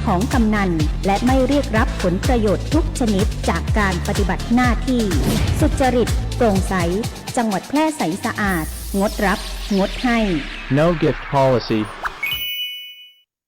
ของกำนันและไม่เรียกรับผลประโยชน์ทุกชนิดจากการปฏิบัติหน้าที่สุจริตโปร่งใสจังหวัดแพร่ใสสะอาดงดรับงดให้ No gift policy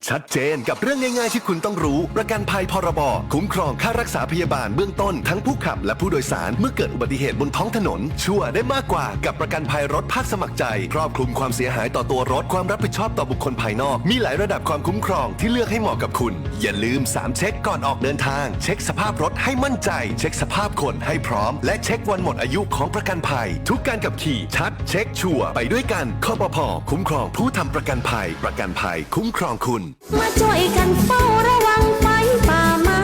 ชัดเจนกับเรื่องง่ายๆที่คุณต้องรู้ประกันภัยพรบคุ้มครองค่ารักษาพยาบาลเบื้องต้นทั้งผู้ขับและผู้โดยสารเมื่อเกิดอุบัติเหตุบนท้องถนนชัวร์ได้มากกว่ากับประกันภัยรถภาคสมัครใจครอบคลุมความเสียหายต่อตัวรถความรับผิดชอบต่อบุคคลภายนอกมีหลายระดับความคุ้มครองที่เลือกให้เหมาะกับคุณอย่าลืม3เช็คก่อนออกเดินทางเช็คสภาพรถให้มั่นใจเช็คสภาพคนให้พร้อมและเช็ควันหมดอายุของประกันภัยทุกการขับขี่ชัดเช็คชัวร์ไปด้วยกันคปภ.คุ้มครองผู้ทำประกันภัยประกันภัยคุ้มครองคุณมาช่วยกันเฝ้าระวังไฟป่ามา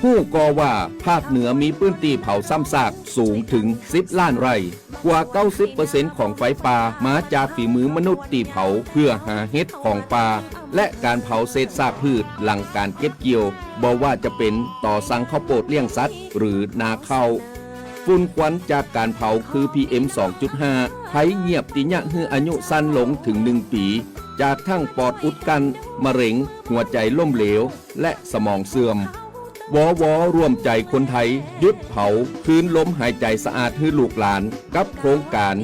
ผู้ก่อว่าภาคเหนือมีพื้นที่เผาซ้ำซากสูงถึง10 ล้านไร่กว่า 90% ของไฟป่ามาจากฝีมือมนุษย์ที่เผาเพื่อหาเห็ดของป่าและการเผาเศษซากพืชหลังการเก็บเกี่ยวบ่ว่าจะเป็นต่อสั่งข้าวโพดเลี้ยงสัตว์หรือนาข้าวฝุ่นควันจากการเผาคือ PM 2.5 ภัยเงียบติยะฮืออายุสั้นลงถึง1 ปีจากทั้งปอดอุดกันมะเร็งหัวใจล้มเหลวและสมองเสื่อมวร่วมใจคนไทยหยุดเผาคืนลมหายใจสะอาดให้ลูกหลานกับโครงการ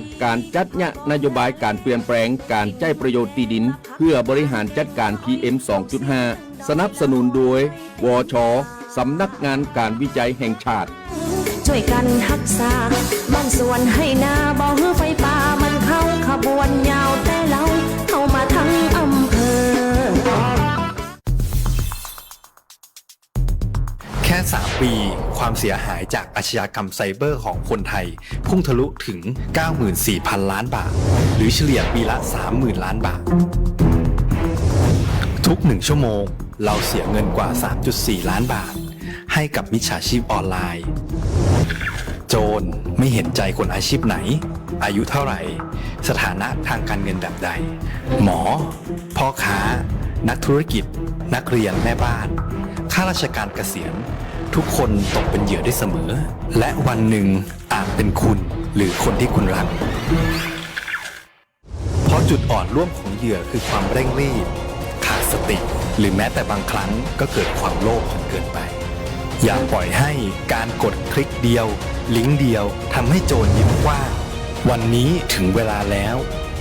จัดนโยบายการเปลี่ยนแปลงการใช้ประโยชน์ที่ดินเพื่อบริหารจัดการ PM 2.5 สนับสนุนโดยวช.สำนักงานการวิจัยแห่งชาติช่วยกันรักษาบ้านสวนให้นาบ่อไฟป่ามันเข้าขบวนยาวแต่เราเข้ามาทั้งอำเภอแค่3 ปีความเสียหายจากอาชญากรรมไซเบอร์ของคนไทยพุ่งทะลุถึง 94,000 ล้านบาทหรือเฉลี่ยปีละ 30,000 ล้านบาททุก1 ชั่วโมงเราเสียเงินกว่า 3.4 ล้านบาทให้กับมิจฉาชีพออนไลน์โจรไม่เห็นใจคนอาชีพไหนอายุเท่าไหร่สถานะทางการเงินแบบใดหมอพ่อค้านักธุรกิจนักเรียนแม่บ้านข้าราชการเกษียณทุกคนตกเป็นเหยื่อได้เสมอและวันหนึ่งอาจเป็นคุณหรือคนที่คุณรักเพราะจุดอ่อนร่วมของเหยื่อคือความเร่งรีบขาดสติหรือแม้แต่บางครั้งก็เกิดความโลภจนเกินไปอย่าปล่อยให้การกดคลิกเดียวลิงก์เดียวทำให้โจรยิ้มกว้างวันนี้ถึงเวลาแล้ว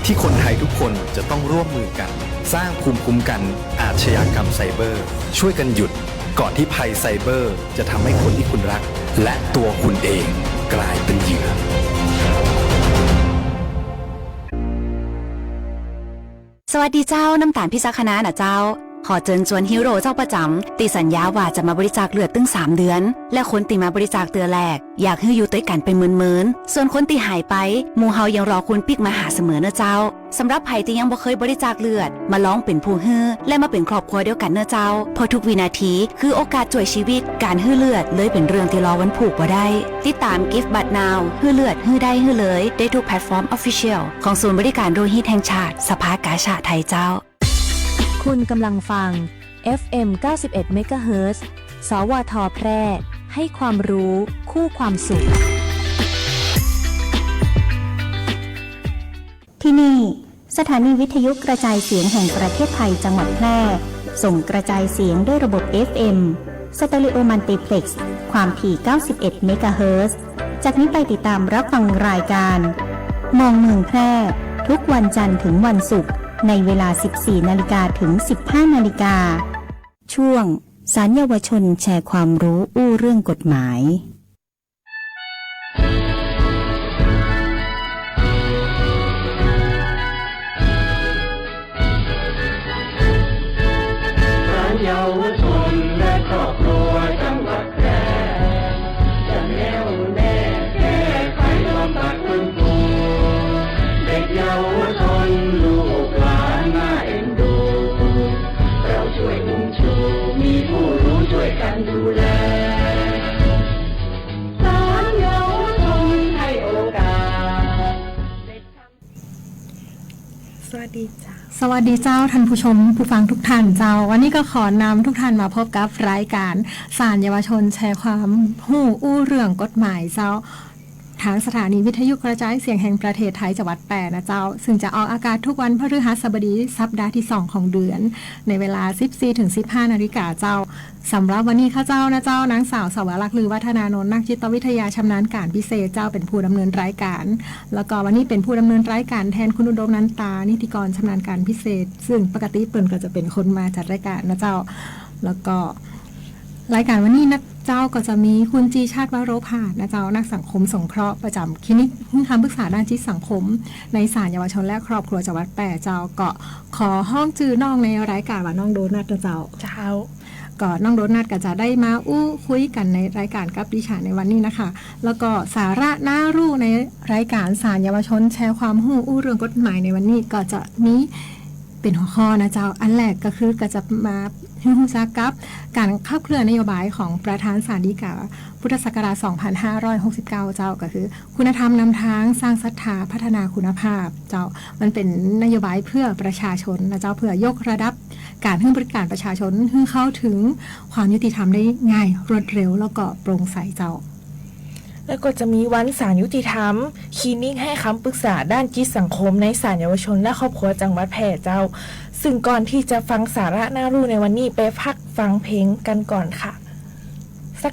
ที่คนไทยทุกคนจะต้องร่วมมือกันสร้างภูมิคุ้มกันอาชญากรรมไซเบอร์ช่วยกันหยุดก่อนที่ภัยไซเบอร์จะทำให้คนที่คุณรักและตัวคุณเองกลายเป็นเหยื่อสวัสดีเจ้าน้ำตาลพิษคณะนะเจ้าขอเชิญชวนฮีโร่เจ้าประจำตีสัญญาว่าจะมาบริจาคเลือดตึง3 เดือนและคนตีมาบริจาคเตือแรกอยากให้อยู่ด้วยกันเป็นหมื่นๆส่วนคนตีหายไปหมู่เฮายังรอคุณปิกมาหาเสมอเนอะเจ้าสำหรับไผที่ยังบ่เคยบริจาคเลือดมาลองเป็นผู้ฮื้อและมาเป็นครอบครัวเดียวกันเนอะเจ้าเพราะทุกวินาทีคือโอกาสช่วยชีวิตการฮื้อเลือดเลยเป็นเรื่องที่รอวันผูกบ่ได้ติดตาม Give But Now ฮื้อเลือดฮื้อได้ฮื้อเลยได้ทุกแพลตฟอร์ม Official ของศูนย์บริการโลหิตแห่งชาติสภากาชาดไทยเจ้าคุณกำลังฟัง FM 91 MHz สวท แพร่ให้ความรู้คู่ความสุขที่นี่สถานีวิทยุกระจายเสียงแห่งประเทศไทยจังหวัดแพร่ส่งกระจายเสียงด้วยระบบ FM สเตอริโอมัลติเพล็กซ์ความถี่ 91 เมกะเฮิรตซ์จากนี้ไปติดตามรับฟังรายการมองเมืองแพร่ทุกวันจันทร์ถึงวันศุกร์ในเวลา 14 นาฬิกาถึง 15 นาฬิกาช่วงศาลเยาวชนแชร์ความรู้อู้เรื่องกฎหมายศาลเยาวชนและครอบครัวจังหวัดแพร่จะแน่วแน่แก้ไขบำบัดฟื้นฟูเด็กเยาวชนลูกหลานน่าเอ็นดูเราช่วยอุ้มชูมีผู้รู้ช่วยกันดูแลศาลเยาวชนให้โอกาสสวัสดีจ้าสวัสดีเจ้าท่านผู้ชมผู้ฟังทุกท่านเจ้าวันนี้ก็ขอนำทุกท่านมาพบกับรายการศาลเยาวชนแชร์ความรู้อู้เรื่องกฎหมายเจ้า ทางสถานีวิทยุกระจายเสียงแห่งประเทศไทยจังหวัดแปรนะเจ้าซึ่งจะออกอากาศทุกวันพฤหัสบดีสัปดาห์ที่2ของเดือนในเวลา 14-15 นาฬิกาเจ้าสำหรับวันนี้ข้าเจ้านะเจ้านางสาวสวรักษ์ลือวัฒนานนท์นักจิตวิทยาชำนาญการพิเศษเจ้าเป็นผู้ดำเนินรายการแล้วก็วันนี้เป็นผู้ดำเนินรายการแทนคุณอุดมนันตานิติกรชำนาญการพิเศษซึ่งปกติเปิ่นก็จะเป็นคนมาจัดรายการนะเจ้าแล้วก็รายการวันนี้นะเจ้าก็จะมีคุณจีชาติวโรภาสนะเจ้านักสังคมสงเคราะห์ประจำคลินิกให้คำปรึกษาด้านจิตสังคมในศาลเยาวชนและครอบครัวจังหวัดแปรเจ้าก็ขอห้องจื้อน้องในรายการว่าน้องโดนัทนะเจ้าก็น้องโดนัทก็จะได้มาอู้คุยกันในรายการกับดิฉันในวันนี้นะคะแล้วก็สาระน่ารู้ในรายการศาลเยาวชนแชร์ความรู้อู้เรื่องกฎหมายในวันนี้ก็จะมีเป็นหัวข้อนะเจ้าอันแรกก็คือก็จะมาให้รู้จักกับการขับเคลื่อนนโยบายของประธานศาลฎีกาพุทธศักราช 2569 เจ้าก็คือคุณธรรมนำทางสร้างศรัทธาพัฒนาคุณภาพเจ้ามันเป็นนโยบายเพื่อประชาชนนะเจ้าเพื่อยกระดับการให้บริการประชาชนให้เข้าถึงความยุติธรรมได้ง่ายรวดเร็วแล้วก็โปร่งใสเจ้าแล้วก็จะมีวันศาลยุติธรรมคลินิกให้คำปรึกษาด้านจิตสังคมในศาลเยาวชนและครอบครัวจังหวัดแพร่เจ้าซึ่งก่อนที่จะฟังสาระน่ารู้ในวันนี้ไปพักฟังเพลงกันก่อนค่ะสัก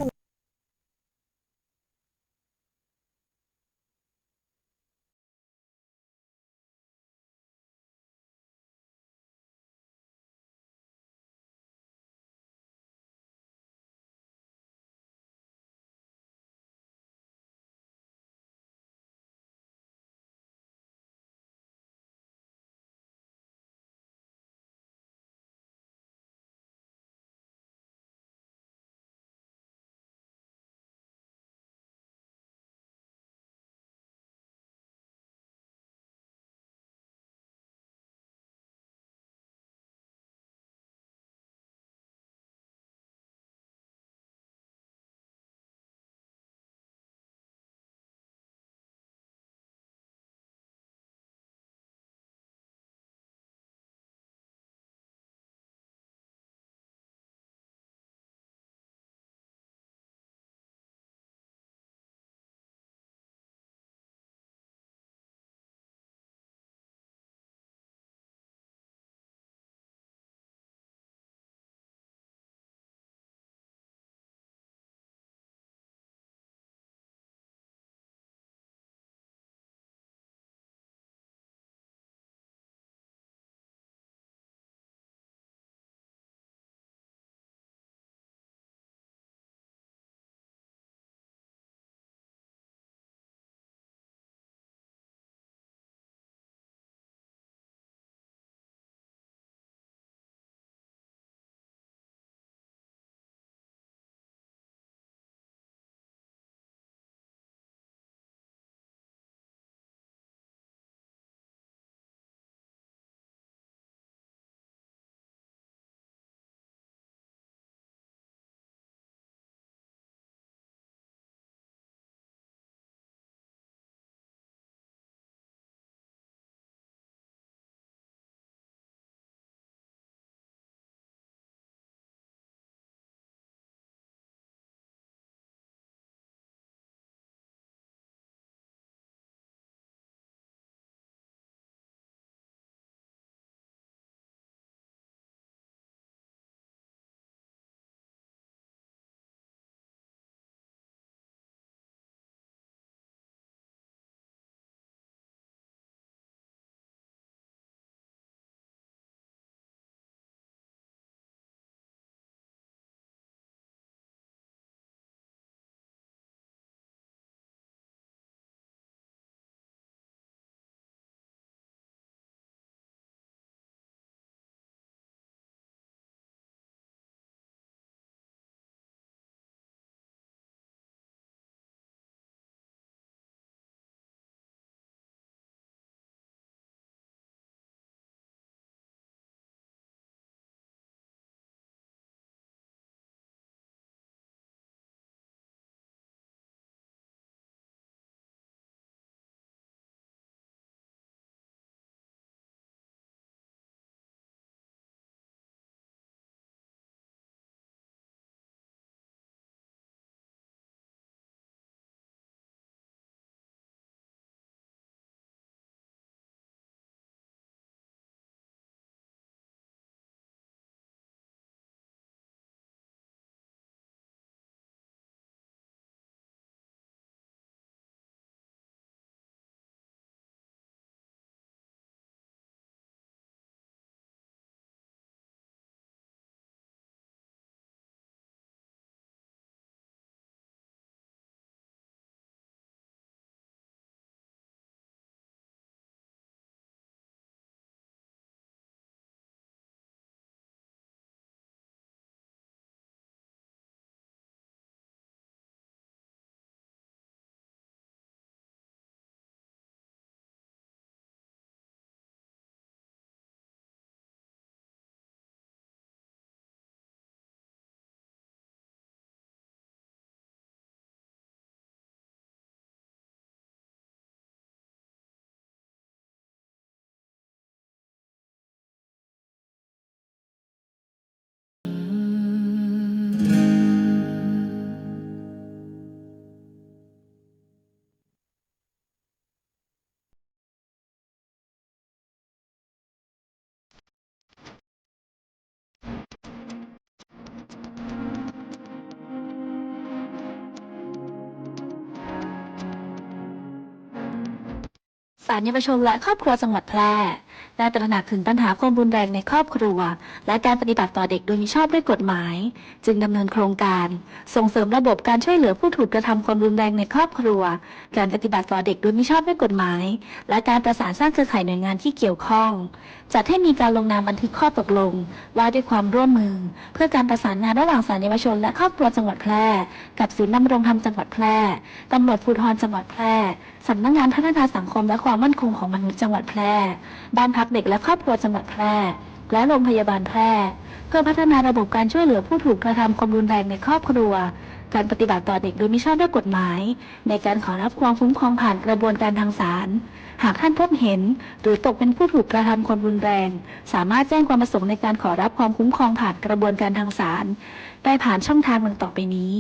ศาลเยาวชนและครอบครัวจังหวัดแพร่ได้ตระหนักถึงปัญหาความรุนแรงในครอบครัวและการปฏิบัติต่อเด็กโดยมิชอบด้วยกฎหมายจึงดำเนินโครงการส่งเสริมระบบการช่วยเหลือผู้ถูกกระทำความรุนแรงในครอบครัวการปฏิบัติต่อเด็กโดยมิชอบด้วยกฎหมายและการประสานสร้างเครือข่ายหน่วยงานที่เกี่ยวข้องจัดให้มีการลงนามบันทึกข้อตกลงว่าด้วยความร่วมมือเพื่อการประสานงานระหว่างศาลเยาวชนและครอบครัวจังหวัดแพร่กับศูนย์ดำรงธรรมจังหวัดแพร่ตำรวจภูธรจังหวัดแพร่สำนักงานพัฒนาสังคมและความมั่นคงของมนุษย์จังหวัดแพร่บ้านพักเด็กและครอบครัวจังหวัดแพร่และโรงพยาบาลแพร่เพื่อพัฒนาระบบการช่วยเหลือผู้ถูกกระทำความรุนแรงในครอบครัวการปฏิบัติต่อเด็กโดยมิชอบด้วยกฎหมายในการขอรับความคุ้มครองผ่านกระบวนการทางศาลหากท่านพบเห็นหรือตกเป็นผู้ถูกกระทำความรุนแรงสามารถแจ้งความประสงค์ในการขอรับความคุ้มครองผ่านกระบวนการทางศาลได้ผ่านช่องทางดังต่อไปนี้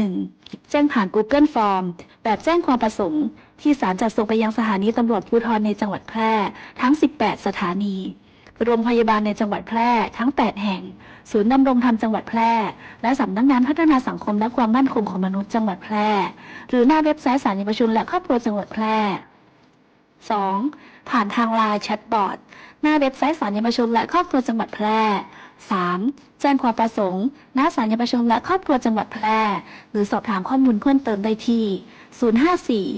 1. แจ้งผ่าน Google Form แบบแจ้งความประสงค์ที่ศาลจัดส่งไปยังสถานีตำรวจภูธรในจังหวัดแพร่ทั้ง 18 สถานีโรงพยาบาลในจังหวัดแพร่ทั้ง 8 แห่งศูนย์ดำรงธรรมจังหวัดแพร่และสำนักงานพัฒนาสังคมและความมั่นคงของมนุษย์จังหวัดแพร่หรือหน้าเว็บไซต์ศาลเยาวชนและครอบครัวจังหวัดแพร่ 2. ผ่านทางไลน์แชทบอทหน้าเว็บไซต์ศาลเยาวชนและครอบครัวจังหวัดแพร่ 3. แจ้งความประสงค์ณศาลเยาวชนและครอบครัวจังหวัดแพร่หรือสอบถามข้อมูลเพิ่มเติมได้ที่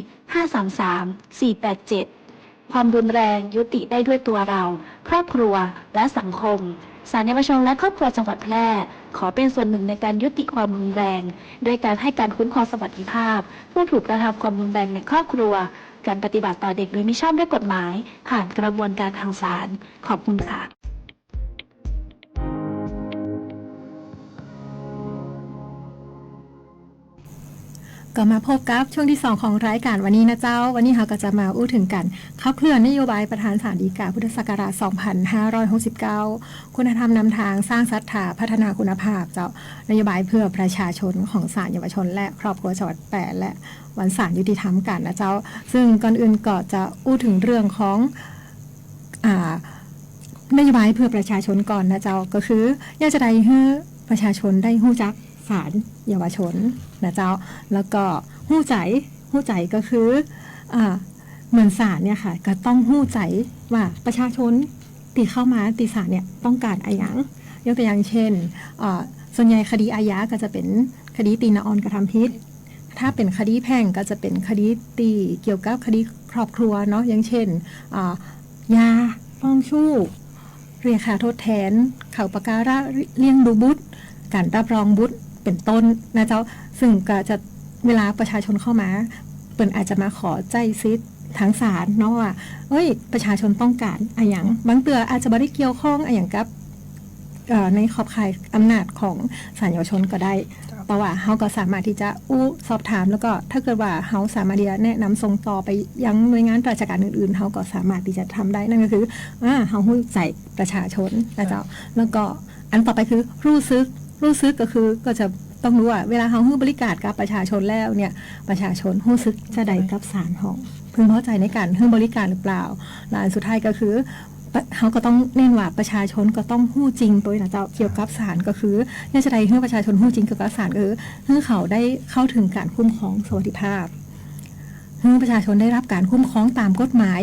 054-533-487 ความรุนแรงยุติได้ด้วยตัวเราครอบครัวและสังคมศาลเยาวชนและครอบครัวจังหวัดแพร่ขอเป็นส่วนหนึ่งในการยุติความรุนแรงด้วยการให้การคุ้มครองสวัสดิภาพผู้ถูกกระทำความรุนแรงในครอบครัวการปฏิบัติต่อเด็กโดยมิชอบด้วยกฎหมายผ่านกระบวนการทางศาลขอบคุณค่ะก็มาพบกับช่วงที่ 2 ของรายการวันนี้นะเจ้าวันนี้เราก็จะมาอู้ถึงกันขับเคลื่อนนโยบายประธานศาลฎีกาพุทธศักราช 2569 คุณธรรมนำทางสร้างศรัทธาพัฒนาคุณภาพเจ้านโยบายเพื่อประชาชนของศาลเยาวชนและครอบครัวจังหวัดแปดและวันศาลยุติธรรมกันนะเจ้าซึ่งก่อนอื่นก็จะอู้ถึงเรื่องของนโยบายเพื่อประชาชนก่อนนะเจ้าก็คืออยากจะได้ให้ประชาชนได้รู้จักศาลเยาวชนนะเจ้าแล้วก็หู้ใจก็คือเหมือนศาลเนี่ยค่ะก็ต้องหู้ใจว่าประชาชนตีเข้ามาตีศาลเนี่ยต้องการอะไรอย่างยกตัวอย่างเช่นส่วนใหญ่คดีอาญาก็จะเป็นคดีตีนออนกระทำผิดถ้าเป็นคดีแพ่งก็จะเป็นคดีตีเกี่ยวกับคดีครอบครัวเนาะอย่างเช่นยาฟ้องชู้เรียกค่าทดแทนเขาประการะเลี้ยงดูบุตรการรับรองบุตรเป็นต้นนะเจ้าซึ่งก็จะเวลาประชาชนเข้ามาเปิ่นอาจจะมาขอใจซิททางศาลเนาะว่าประชาชนต้องการอะไรอย่างบางเตืออาจจะไม่ได้เกี่ยวข้องอะไรอย่างกับในขอบข่ายอำนาจของศาลเยาวชนก็ได้เพราะว่าเขาก็สามารถที่จะสอบถามแล้วก็ถ้าเกิดว่าเขาสามารถที่จะแนะนำส่งต่อไปยังหน่วยงานราชการอื่นๆเขาก็สามารถที่จะทำได้นั่นก็คือเขาหู้ใจประชาชนนะเจ้าแล้วก็อันต่อไปคือรู้สึกก็คือก็จะต้องรู้ว่าเวลาเขาให้บริการกับประชาชนแล้วเนี่ยประชาชนรู้สึกจะได้กับศาลของพึงพอใจในการให้บริการหรือเปล่าและอันสุดท้ายก็คือเขาก็ต้องเน้นว่าประชาชนก็ต้องหู้จริงตัวนะเจ้าเกี่ยวกับศาลก็คือเนี่ยจะได้ให้ประชาชนหู้จริงเกี่ยวกับศาลให้เขาได้เข้าถึงการคุ้มครองสวัสดิภาพให้ประชาชนได้รับการคุ้มครองตามกฎหมาย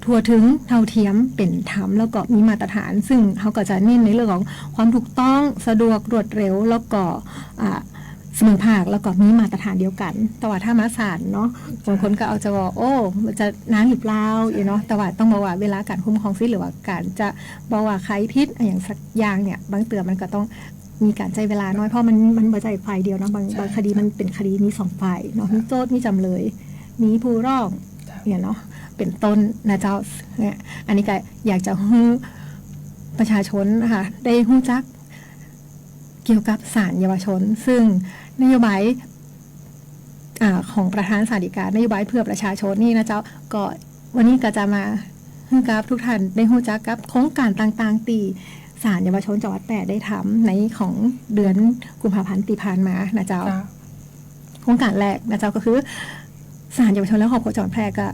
ทั่วถึงเท่าเทียมเป็นธรรมแล้วก็มีมาตรฐานซึ่งเขาก็จะเน้นในเรื่องของความถูกต้องสะดวกรวดเร็วแล้วก็เสมอภาคแล้วก็มีมาตรฐานเดียวกันแต่ว่าถ้ามาศาลเนาะบางคนก็เอาจะว่ามันจะนานหรือเปล่าเนาะแต่ว่าต้องบอกว่าเวลาการคุ้มครองสิทธิหรือว่าการจะบอกว่าใครผิดอย่างสักอย่างเนี่ยบางเตือมันก็ต้องมีการใจเวลาน้อยเพราะมันบ่ใจฝ่ายเดียวนะบางคดีมันเป็นคดีมี2ฝ่ายเนาะมีโจทย์มีจำเลยมีผู้ร้องเนี่ยเนาะเป็นต้นนะเจ้าเนี่ยอันนี้ก็อยากจะให้ประชาชนนะคะได้รู้จักเกี่ยวกับศาลเยาวชนซึ่งนโยบายของประธานศาลฎีกานโยบายเพื่อประชาชนนี่นะเจ้าก็วันนี้ก็จะมาให้กับทุกท่านได้รู้จักกับโครงการต่างๆตีศาลเยาวชนจังหวัดแปดได้ทำในของเดือนกุมภาพันธ์ปีผ่านมานะเจ้าโครงการแรกนะเจ้าก็คือศาลเยาวชนและครอบครัวจังหวัดแพร่ก็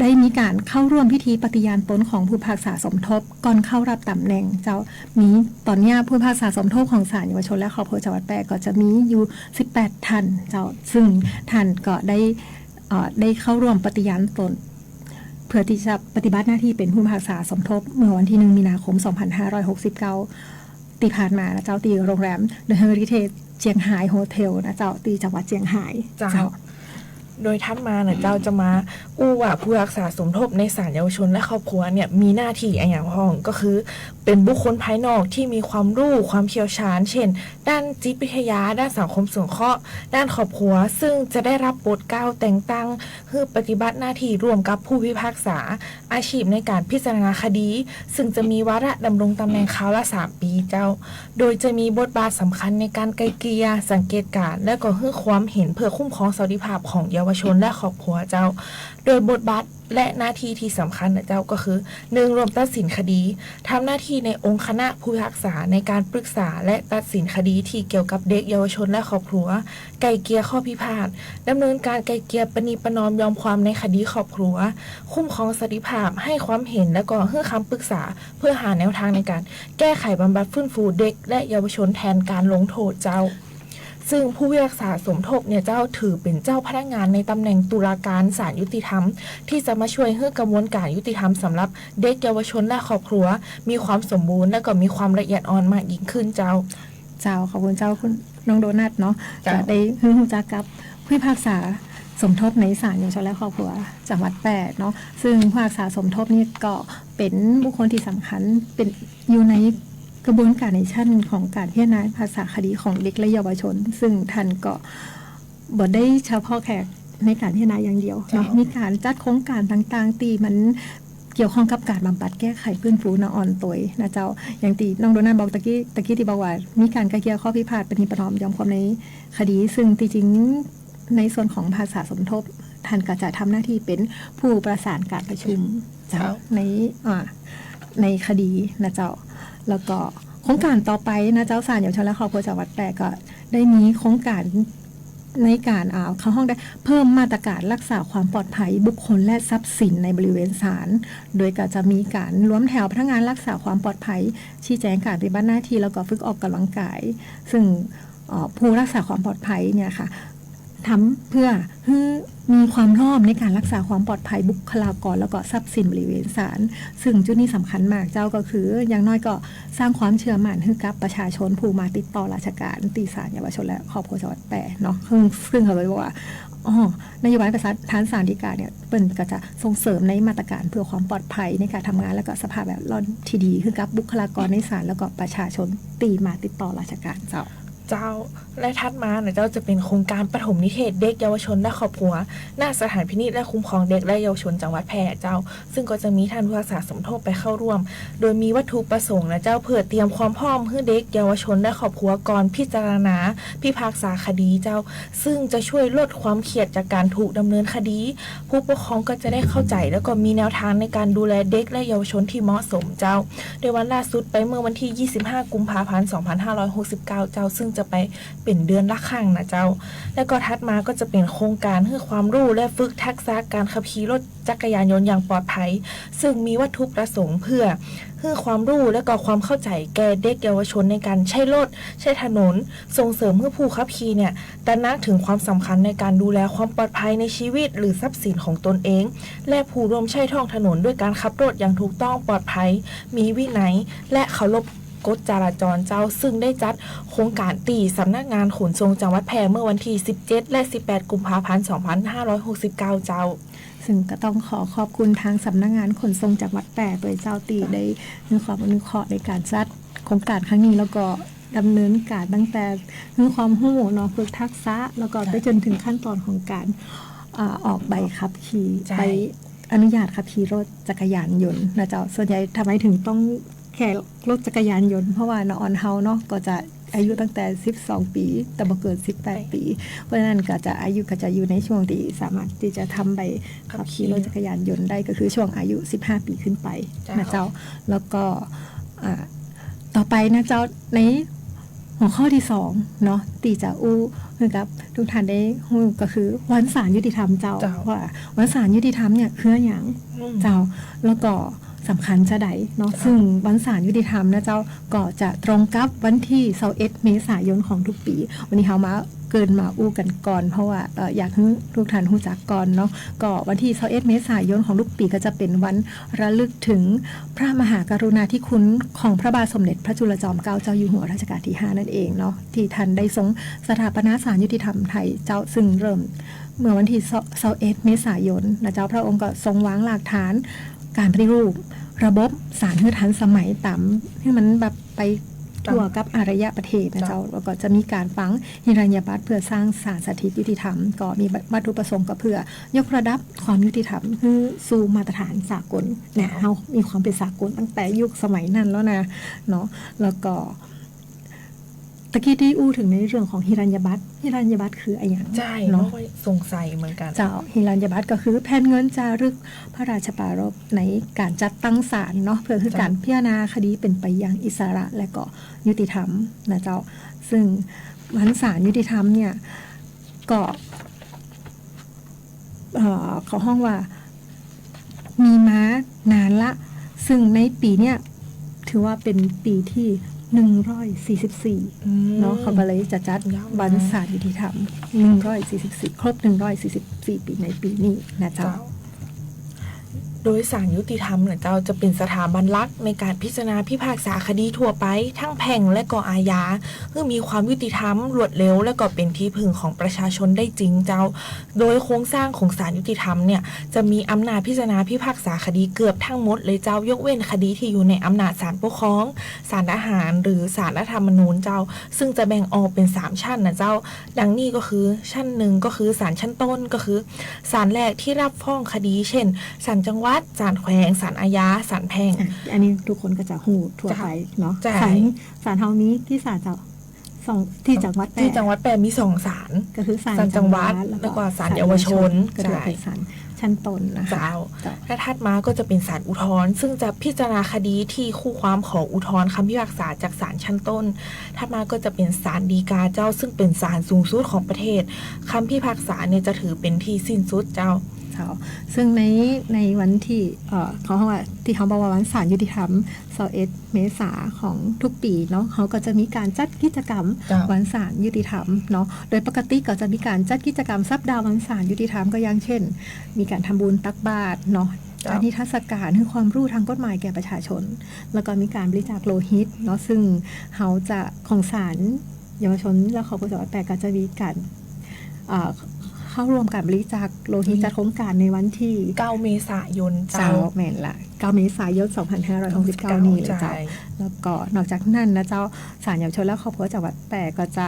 ได้มีการเข้าร่วมพิธีปฏิญาณตนของผู้พิพากษาสมทบก่อนเข้ารับตำแหน่งเจ้ามีตอนนี้ผู้พิพากษาสมทบของศาลเยาวชนและครอบครัวจังหวัดแพร่ก็จะมีอยู่18ท่านเจ้าซึ่งท่านก็ได้เข้าร่วมปฏิญาณตน เพื่อที่จะปฏิบัติหน้าที่เป็นผู้พิพากษาสมทบเมื่อวันที่ 1 มีนาคม 2569ที่ผ่านมานะเจ้าตีโรงแรม The Heritage เจียงไฮ้โฮเทลนะเจ้าตีจังหวัดเจียงไฮ้ เจ้าโดยท่านมาเนี่ยเจ้าจะมาอู้ว่าผู้รักษาสมทบในศาลเยาวชนและครอบครัวเนี่ยมีหน้าที่อย่างพ้องก็คือเป็นบุคคลภายนอกที่มีความรู้ความเชี่ยวชาญเช่นด้านจิตวิทยาด้านสังคมสงเคราะห์ด้านครอบครัวซึ่งจะได้รับโปรดเกล้าแต่งตั้งเพื่อปฏิบัติหน้าที่ร่วมกับผู้พิพากษาอาชีพในการพิจารณาคดีซึ่งจะมีวาระดำรงตำแหน่งคราวละ3 ปีเจ้าโดยจะมีบทบาทสำคัญในการไกลเกลี่ยสังเกตการณ์และก็ให้ความเห็นเพื่อคุ้มครองสวัสดิภาพของเยาวชนและครอบครัวเจ้าโดยบทบาทและหน้าที่ที่สำคัญนะเจ้าก็คือ1รวมตัดสินคดีทำหน้าที่ในองค์คณะผู้พิพากษาในการปรึกษาและตัดสินคดีที่เกี่ยวกับเด็กเยาวชนและครอบครัวไกลเกลี่ยข้อพิพาทดำเนินการไกลเกลี่ยประนีประนอมยอมความในคดีครอบครัวคุ้มครองสวัสดิภาพให้ความเห็นและก็ให้คำปรึกษาเพื่อหาแนวทางในการแก้ไขบำบัดฟื้นฟูเด็กและเยาวชนแทนการลงโทษเจ้าซึ่งผู้พิพากษาสมทบเนี่ยเจ้าถือเป็นเจ้าพนักงานในตำแหน่งตุลาการศาลยุติธรรมที่จะมาช่วยให้กระบวนการยุติธรรมสำหรับเด็กเยาวชนและครอบครัวมีความสมบูรณ์และก็มีความละเอียดอ่อนมากยิ่งขึ้นเจ้าขอบคุณเจ้าคุณน้องโดนัทเนาะจะได้รู้จักกับผู้พิพากษาสมทบในศาลเยาวชนและครอบครัวจังหวัด8เนาะซึ่งผู้พิพากษาสมทบนี่ก็เป็นบุคคลที่สำคัญเป็นอยู่ในกระบวนการในชั้นของการพิจารณาภาษาคดีของเด็กและเยาวชนซึ่งท่านก็บ่ได้เฉพาะแค่ในการพิจารณาอย่างเดียวเนาะมีการจัดโครงการต่างๆตีมันเกี่ยวข้องกับการบำบัดแก้ไขฟื้นฟูนะอ่อนตัวนะเจ้าอย่างตีน้องโดนัทบอกตะกี้ที่บอกว่ามีการไกลเกลี่ยข้อพิพาทประนีประนอมยอมความในคดีซึ่งจริงในส่วนของภาษาสมทบท่านก็จะทำหน้าที่เป็นผู้ประสานการประชุมเจ้าในคดีนะเจ้าแล้วก็โครงการต่อไปนะเจ้าศาลเยาวชนและครอบครัวจังหวัดแปรก็ได้มีโครงการในการเข้าห้องได้เพิ่มมาตรการรักษาความปลอดภัยบุคคลและทรัพย์สินในบริเวณศาลโดยก็จะมีการรวมแถวพนักงานรักษาความปลอดภัยชี้แจงการปฏิบัติหน้าที่แล้วก็ฝึกออกกำลังกายซึ่งผู้รักษาความปลอดภัยเนี่ยค่ะทำเพื่อให้มีความรอบในการรักษาความปลอดภัยบุคลากรแล้วก็ทรัพย์สินบริเวณศาลซึ่งจุดนี้สำคัญมากเจ้าก็คืออย่างน้อยก็สร้างความเชื่อมั่นให้กับประชาชนผู้มาติดต่อราชการตีศาลเยาวชนและครอบครัวจังหวัดแปรเนาะซึ่งเขาเลยบอกว่านโยบายประสานฐานศาลฎีกาเนี่ยเป็นก็จะส่งเสริมในมาตรการเพื่อความปลอดภัยในการทำงานและก็สภาพแวดล้อมที่ดีให้กับบุคลากรในศาลแล้วก็ประชาชนตีมาติดต่อราชการเจ้าและถัดมาเนี่ยเจ้าจะเป็นโครงการปฐมนิเทศเด็กเยาวชนและครอบครัวหน้าสถานพินิจและคุ้มครองเด็กและเยาวชนจังหวัดแพร่เจ้าซึ่งก็จะมีท่านผู้พิพากษาสมทบไปเข้าร่วมโดยมีวัตถุประสงค์นะเจ้าเพื่อเตรียมความพร้อมให้เด็กเยาวชนและครอบครัวก่อนพิจารณาพิพากษาคดีเจ้าซึ่งจะช่วยลดความเครียดจากการถูกดำเนินคดีผู้ปกครองก็จะได้เข้าใจแล้วก็มีแนวทางในการดูแลเด็กและเยาวชนที่เหมาะสมเจ้าโดยวันล่าสุดไปเมื่อวันที่25 กุมภาพันธ์ 2569 เจ้าซึ่งจะไปเป็นเดือนละครั้งนะเจ้าแล้วก็ถัดมาก็จะเป็นโครงการให้ความรู้และฝึกทักษะการขับขี่รถจักรยานยนต์อย่างปลอดภัยซึ่งมีวัตถุประสงค์เพื่อให้ความรู้และก็ความเข้าใจแก่เด็กเยาวชนในการใช้รถใช้ถนนส่งเสริมให้ผู้ขับขี่เนี่ยตระหนักถึงความสำคัญในการดูแลความปลอดภัยในชีวิตหรือทรัพย์สินของตนเองและผู้ร่วมใช้ท้องถนนด้วยการขับรถอย่างถูกต้องปลอดภัยมีวินัยและเคารพกฎจราจรเจ้าซึ่งได้จัดโครงการตีสำนักงานขนส่งจังหวัดแพร่เมื่อวันที่17และ18 กุมภาพันธ์ 2569 เจ้าซึ่งก็ต้องขอบคุณทางสำนักงานขนส่งจังหวัดแพร่โดยเจ้าตีได้มีความอนุเคราะห์ในการจัดโครงการครั้งนี้แล้วก็ดำเนินการตั้งแต่มีความรู้เนาะฝึกทักษะแล้วก็ไปจนถึงขั้นตอนของการออกใบขับขี่ใบอนุญาตขับขี่รถจักรยานยนต์นะเจ้าส่วนใหญ่ทำไมถึงต้องแค่รถจักรยานยนต์เพราะว่าน้องออนเฮาเนาะก็จะอายุตั้งแต่12 ปีแต่บ่เกิน18 ปีเพราะฉะนั้นก็จะอายุก็จะอยู่ในช่วงที่สามารถที่จะทำใบขับขี่รถจักรยานยนต์ได้ก็คือช่วงอายุ15 ปีขึ้นไปนะเจ้าแล้วก็ต่อไปนะเจ้าในหัวข้อที่2เนาะตีจะอู้คือกับทุกท่านได้ฮู้ก็คือวันศาลยุติธรรมเจ้าว่าวันศาลยุติธรรมเนี่ยคือหยังเจ้าแล้วก็สำคัญจะใดเนาะซึ่งวันศาลยุติธรรมนะเจ้าก็จะตรงกับวันที่21 เมษายนของทุกปีวันนี้เฮามา เกินมาอู้กันก่อนเพราะว่าอยากให้ทุกท่านรู้จักก่อนเนาะก็วันที่21เมษายนของทุกปีก็จะเป็นวันระลึกถึงพระมหากรุณาธิคุณของพระบาทสมเด็จพระจุลจอมเกล้าเจ้าอยู่หัวรัชกาลที่5นั่นเองเนาะที่ท่านได้ทรงสถาปนาศาลยุติธรรมไทยเจ้าซึ่งเริ่มเมื่อวันที่21เมษายนนะเจ้าพระองค์ก็ทรงวางหลักฐานการปฏิรูประบบศาลให้ทันสมัยตามที่มันแบบไปทั่วกับอารยประเทศนะเจ้าแล้วก็จะมีการฝังหิรัญญบัตรเพื่อสร้างศาลสถิตยุติธรรมก็มีวัตถุประสงค์ก็เพื่อยกระดับความยุติธรรมคือสู่มาตรฐานสากลเนี่ยเฮามีความเป็นสากลตั้งแต่ยุคสมัยนั้นแล้วนะเนาะแล้วก็ตะกี้ที่อู้ถึงในเรื่องของหิรัญญบัตรคืออะไรอย่าง ใช่ เนาะ สงสัยเหมือนกันเจ้าหิรัญญบัตรก็คือแผ่นเงินจารึกพระราชปรารภในการจัดตั้งศาลเนาะเพื่อคือการพิจารณาคดีเป็นไปอย่างอิสระและก็ยุติธรรมนะเจ้าซึ่งวันศาลยุติธรรมเนี่ยก็เขาห้องว่ามีมานานละซึ่งในปีเนี่ยถือว่าเป็นปีที่144เนาะเขาเลยจะจัดวันศาลยุติธรรม144ครบ144ปีในปีนี้นะเจ้าโดยศาลยุติธรรมเนี่ยเจ้าจะเป็นสถาบันหลักในการพิจารณาพิพากษาคดีทั่วไปทั้งแพ่งและก็อาญาเพื่อมีความยุติธรรมรวดเร็วและก็เป็นที่พึ่งของประชาชนได้จริงเจ้าโดยโครงสร้างของศาลยุติธรรมเนี่ยจะมีอำนาจพิจารณาพิพากษาคดีเกือบทั้งหมดเลยเจ้ายกเว้นคดีที่อยู่ในอำนาจศาลปกครองศาลทหารหรือศาลรัฐธรรมนูญเจ้าซึ่งจะแบ่งออกเป็น3ชั้นนะเจ้าดังนี้ก็คือชั้นหนึ่งก็คือศาลชั้นต้นก็คือศาลแรกที่รับฟ้องคดีเช่นศาลจังหวัดศาลแขวงศาลอาญาศาลแพ่งอันนี้ทุกคนก็จะหูทั่วไปเนาะศาลเฮานี้ที่ศาลเจ้าที่จังหวัดแปรมี2ศาลก็คือศาลจังหวัดแล้วก็ศาลเยาวชนก็จะเป็นศาลชั้นต้นนะคะและถัดมาก็จะเป็นศาลอุทธรณ์ซึ่งจะพิจารณาคดีที่คู่ความขออุทธรณ์คำพิพากษาจากศาลชั้นต้นถัดมาก็จะเป็นศาลฎีกาเจ้าซึ่งเป็นศาลสูงสุดของประเทศคำพิพากษาเนี่ยจะถือเป็นที่สิ้นสุดเจ้าซึ่งในวันที่เขาว่าที่เขาบอกว่าวันศาลยุติธรรม21เมษายนของทุกปีเนาะเขาก็จะมีการจัดกิจกรรมวันศาลยุติธรรมเนาะโดยปกติก็จะมีการจัดกิจกรรมสัปดาห์วันศาลยุติธรรมก็อย่างเช่นมีการทำบุญตักบาตรเนาะการนิทรรศการให้ความรู้ทางกฎหมายแก่ประชาชนแล้วก็มีการบริจาคโลหิตเนาะซึ่งเขาจะของศาลเยาวชนและครอบครัวจังหวัดแปดก็จะมีการเข้าร่วมการบริจาคโลหิตจัดโครงการในวันที่9เมษายนเจ้าแม่นละ9เมษายน2569นี้เลยเจ้าแล้วก็นอกจากนั้นนะเจ้าศาลเยาวชนและครอบครัวจังหวัดแปดก็จะ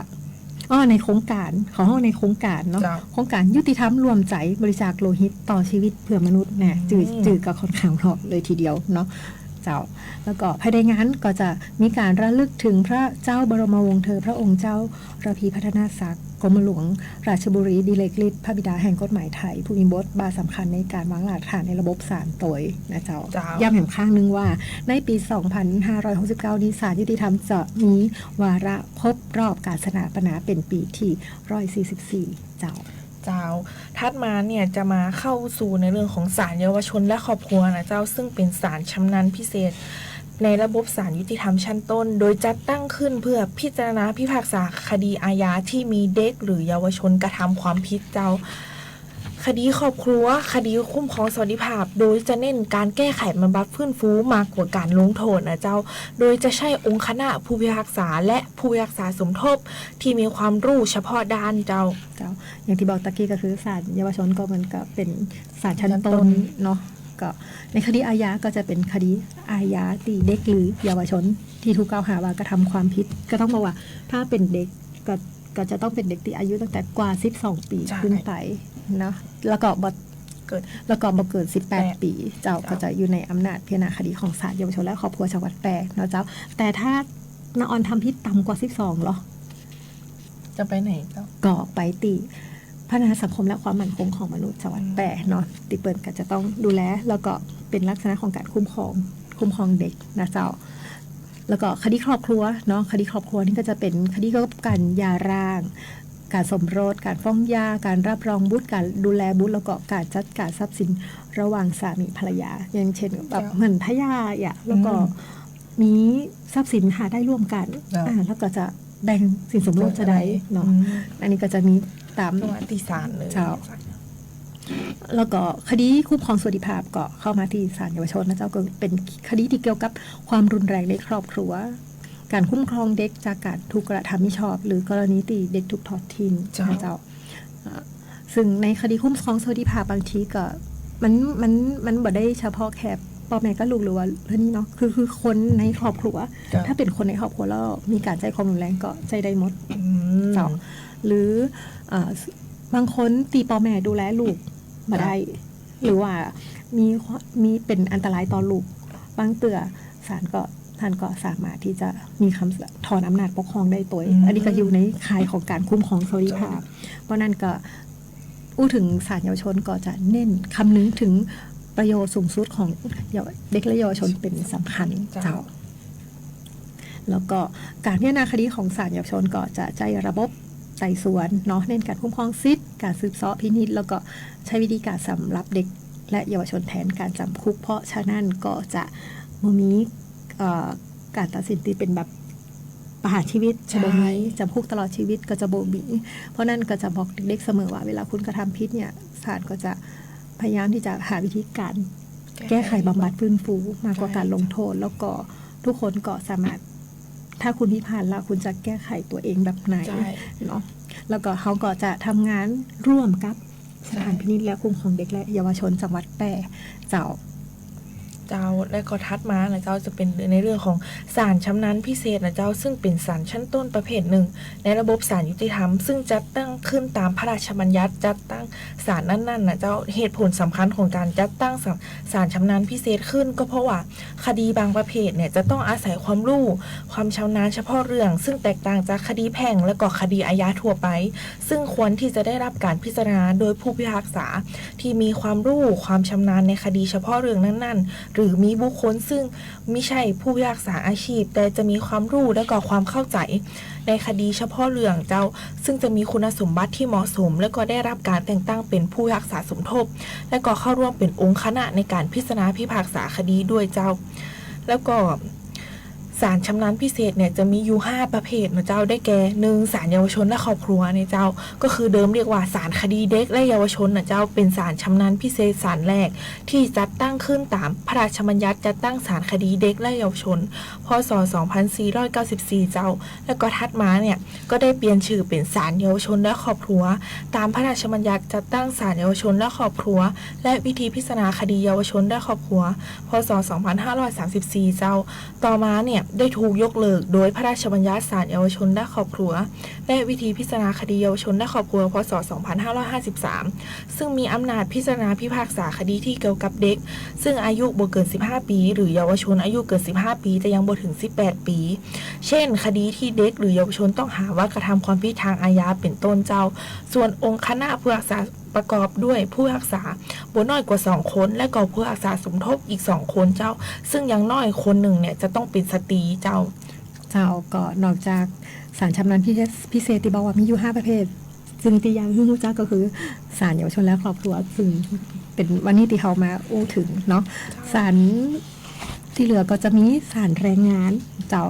ในโครงการของในโครงการเนาะโครงการยุติธรรมรวมใจบริจาคโลหิตต่อชีวิตเพื่อมนุษย์เนี่ยจืดก็ค่อนข้างรอบเลยทีเดียวเนาะเจ้าแล้วก็ภายในงานก็จะมีการระลึกถึงพระเจ้าบรมวงศ์เธอพระองค์เจ้าระพีพัฒนาศักดิ์กรมหลวงราชบุรีดิเลกฤทธิ์พระบิดาแห่งกฎหมายไทยผู้มีบทบาทสำคัญในการวางหลักฐานในระบบศาลโดยนะเจ้าย้ำแห่งข้างนึงว่าในปี 2569 นี้ศาลยุติธรรมจะมีวาระครบรอบการสถาปนาเป็นปีที่144เจ้าถัดมาเนี่ยจะมาเข้าสู่ในเรื่องของศาลเยาวชนและครอบครัวนะเจ้าซึ่งเป็นศาลชำนาญพิเศษในระบบศาลยุติธรรมชั้นต้นโดยจัดตั้งขึ้นเพื่อพิจารณาพิพากษาคดีอาญาที่มีเด็กหรือเยาวชนกระทำความผิดเจ้าคดีครอบครัวคดีคุ้มครองสวัสดิภาพโดยจะเน้นการแก้ไขบำบัดฟื้นฟูมากกว่าการลงโทษนะเจ้าโดยจะใช้องค์คณะผู้พิพากษาและผู้พิพากษาสมทบที่มีความรู้เฉพาะด้านเจ้าอย่างที่บอกตะกี้ก็คือศาลเยาวชนก็มันก็เป็นศาลชั้นต้นเนาะก็ในคดีอาญาก็จะเป็นคดีอาญาตีเด็กหรือเยาวชนที่ถูกกล่าวหาว่ากระทำความผิดก็ต้องบอกว่าถ้าเป็นเด็กก็จะต้องเป็นเด็กที่อายุตั้งแต่กว่า12ปีขึ้นไปนะแล้วก็บ่เกิน18ปีเจ้าก็จะอยู่ในอำนาจพิจารณาคดีของศาลเยาวชนและครอบครัวจังหวัดแปรเนาะเจ้าแต่ถ้านออนทำผิดต่ำกว่า12หรอจะไปไหนเจ้าก็ไปตีพัฒนาสังคมและความมั่นคงของมนุษย์จังหวัดแปรเนาะติเปิลก็จะต้องดูแลแล้วก็เป็นลักษณะของการคุ้มครองเด็กนะเจ้าแล้วก็คดีครอบครัวเนาะคดีครอบครัวนี่ก็จะเป็นคดีเกี่ยวกับการหย่าร้างการสมรสการฟ้องหย่าการรับรองบุตรการดูแลบุตรแล้วก็การจัดการทรัพย์สินระหว่างสามีภรรยาอย่างเช่นแบบเหมือนทายาทแล้วก็มีทรัพย์สินหาได้ร่วมกันแล้วก็จะ แบ่งสินสมรสจะได้เนาะอันนี้ก็จะมีตาม ตัวที่ศาลเลย เจ้าแล้วก็คดีคุ้มครองสวัสดิภาพก็เข้ามาที่ศาลเยาวชนนะเจ้าก็เป็นคดีที่เกี่ยวกับความรุนแรงในครอบครัว การคุ้มครองเด็กจากการถูกกระทำมิชอบ หรือกรณีที่เด็กถูกทอดทิ้งนะเจ้าซึ่งในคดีคุ้มครองสวัสดิภาพบางทีก็มันบ่ได้เฉพาะแค่พ่อแม่ก็ลูกหรือว่าเรื่องนี้เนาะคือคนในครอบครัวถ้าเป็นคนในครอบครัวแล้วมีการใช้ความรุนแรงก็ใจได้หมดเจ้าหรือบางคนตีพ่อแม่ดูแลลูกมาได้หรือว่ามีเป็นอันตรายต่อลูกบางเตือศาลก็ท่านก็สามารถที่จะมีคำถอนอำนาจปกครองได้ตัวอันนี้ก็อยู่ในข่ายของการคุ้มครองสวัสดิภาพเพราะนั้นก็อู้ถึงศาลเยาวชนก็จะเน้นคำนึงถึงประโยชน์สูงสุดของเด็กและเยาวชนเป็นสำคัญเจ้าแล้วก็การพิจารณาคดีของศาลเยาวชนก็จะใช้ระบบไต่สวนเนาะเน้นการคุ้มครองสิทธิการสืบเสาะพินิจแล้วก็ใช้วิธีการสำหรับเด็กและเยาวชนแทนการจำคุกเพราะฉะนั้นก็จะมีการตัดสินที่เป็นแบบประหารชีวิตจะบ่มีจำคุกตลอดชีวิตก็จะบ่มีเพราะนั้นก็จะบอกเด็กๆเสมอว่าเวลาคุณกระทำผิดเนี่ยศาลก็จะพยายามที่จะหาวิธีการแก้ไขบำบัดฟื้นฟูมากกว่าการลงโทษแล้วก็ทุกคนก็สามารถถ้าคุณพิพาทแล้วคุณจะแก้ไขตัวเองแบบไหนเนาะแล้วก็เขาก็จะทำงานร่วมกับสถานพินิจและคุ้มครองเด็กและเยาวชนจังหวัดแพร่เจ้าและก็ทัดมานะเจ้าจะเป็นในเรื่องของศาลชำนาญพิเศษนะเจ้าซึ่งเป็นศาลชั้นต้นประเภทหนึ่งในระบบศาลยุติธรรมซึ่งจัดตั้งขึ้นตามพระราชบัญญัติจัดตั้งศาลนั่นๆนะเจ้าเหตุผลสำคัญของการจัดตั้งศาลชำนาญพิเศษขึ้นก็เพราะว่าคดีบางประเภทเนี่ยจะต้องอาศัยความรู้ความชำนาญเฉพาะเรื่องซึ่งแตกต่างจากคดีแพ่งและก็คดีอาญาทั่วไปซึ่งควรที่จะได้รับการพิจารณาโดยผู้พิพากษาที่มีความรู้ความชำนาญในคดีเฉพาะเรื่องนั้นๆหรือมีบุคคลซึ่งไม่ใช่ผู้พิพากษาอาชีพแต่จะมีความรู้และก็ความเข้าใจในคดีเฉพาะเรื่องเจ้าซึ่งจะมีคุณสมบัติที่เหมาะสมและก็ได้รับการแต่งตั้งเป็นผู้พิพากษาสมทบและก็เข้าร่วมเป็นองค์คณะในการพิจารณาพิพากษาคดีด้วยเจ้าแล้วก็ศาลชำนาญพิเศษเนี่ยจะมีอยู่5ประเภทนะเจ้าได้แก่1ศาลเยาวชนและครอบครัวเนี่ยเจ้าก็คือเดิมเรียกว่าศาลคดีเด็กและเยาวชนนะเจ้าเป็นศาลชำนาญพิเศษศาลแรกที่จัดตั้งขึ้นตามพระราชบัญญัติจัดตั้งศาลคดีเด็กและเยาวชนพ.ศ. 2494เจ้าแล้วก็ถัดมาเนี่ยก็ได้เปลี่ยนชื่อเป็นศาลเยาวชนและครอบครัวตามพระราชบัญญัติจัดตั้งศาลเยาวชนและครอบครัวและวิธีพิจารณาคดีเยาวชนและครอบครัวพ.ศ. 2534เจ้าต่อมาเนี่ยได้ถูกยกเลิกโดยพระราชบัญญัติศาลเยาวชนและครอบครัวและวิธีพิจารณาคดีเยาวชนและครอบครัวพ.ศ. 2553ซึ่งมีอำนาจพิจารณาพิพากษาคดีที่เกี่ยวกับเด็กซึ่งอายุบ่เกิน15ปีหรือเยาวชนอายุเกิน15ปีแต่ยังบ่ถึง18ปีเช่นคดีที่เด็กหรือเยาวชนต้องหาว่ากระทำความผิดทางอาญาเป็นต้นเจ้าส่วนองค์คณะผู้พิพากษาประกอบด้วยผู้พิพากษาบ่น้อยกว่า2คนและก็ผู้พิพากษาสมทบอีก2คนเจ้าซึ่งอย่างน้อยคนหนึ่งเนี่ยจะต้องเป็นสตรีเจ้าก็นอกจากศาลชำนาญพิเศษที่บอกว่ามีอยู่5ประเภทซึ่งที่ยังรู้จักก็คือศาลเยาวชนและครอบครัวซึ่งเป็นวันนี้ที่เขามาอู้ถึงเนาะศาลที่เหลือก็จะมีศาลแรงงานเจ้า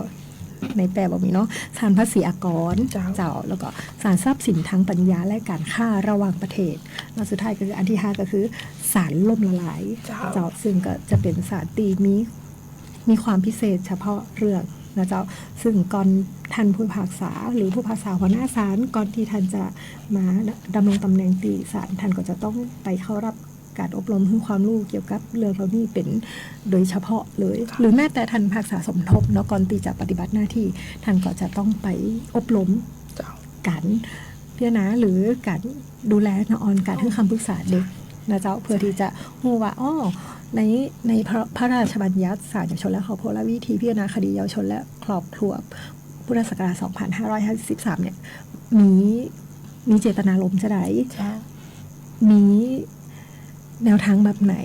ในแปลบอกมีเนาะศาลภาษีอากรเจ้าแล้วก็ศาลทรัพย์สินทางปัญญาและการค้าระหว่างประเทศแล้วสุดท้ายก็คืออันที่5ก็คือศาลล่มละลายเจ้าซึ่งก็จะเป็นศาลที่มีความพิเศษเฉพาะเรื่องนะเจ้าซึ่งก่อนท่านผู้พิพากษาหรือผู้พิพากษาหัวหน้าศาลก่อนที่ท่านจะมาดำรงตำแหน่งที่ศาลท่านก็จะต้องไปเข้ารับการอบรมให้ความรู้เกี่ยวกับเรื่องเหล่านี้เป็นโดยเฉพาะเลยหรือแม้แต่ท่านพิพากษาสมทบเนาะก่อนที่จะปฏิบัติหน้าที่ท่านก็จะต้องไปอบรมการพิจารณาหรือการดูแลนออนการให้คำปรึกษาเด็กนะเจ้าเพื่อที่จะรู้ว่าในพระราชบัญญัติศาลเยาวชนและครอบครัวและวิธีพิจารณาคดีเยาวชนและครอบครัวพุทธศักราช 2553 เนี่ยมีเจตนารมณ์จะไหนมีแนวทางแบบไหน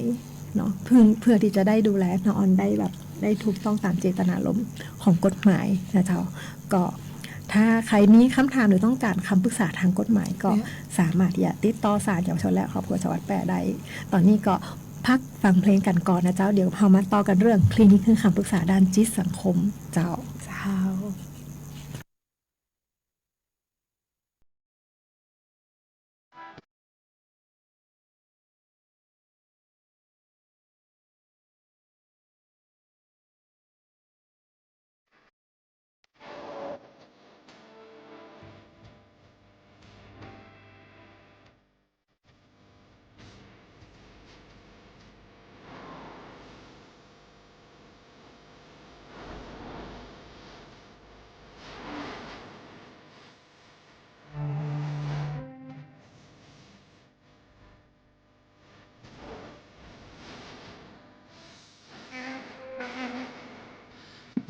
เนาะเพื่อที่จะได้ดูแลนอนได้ถูกต้องตามเจตนารมณ์ของกฎหมายนะเจ้าก็ถ้าใครมีคำถามหรือต้องการคำปรึกษาทางกฎหมายก็สามารถที่จะติดต่อศาลเยาวชนและครอบครัวจังหวัดแพร่ได้ตอนนี้ก็พักฟังเพลงกันก่อนนะเจ้าเดี๋ยวเรามาต่อกันเรื่องคลินิกคือคำปรึกษาด้านจิตสังคมเจ้า เ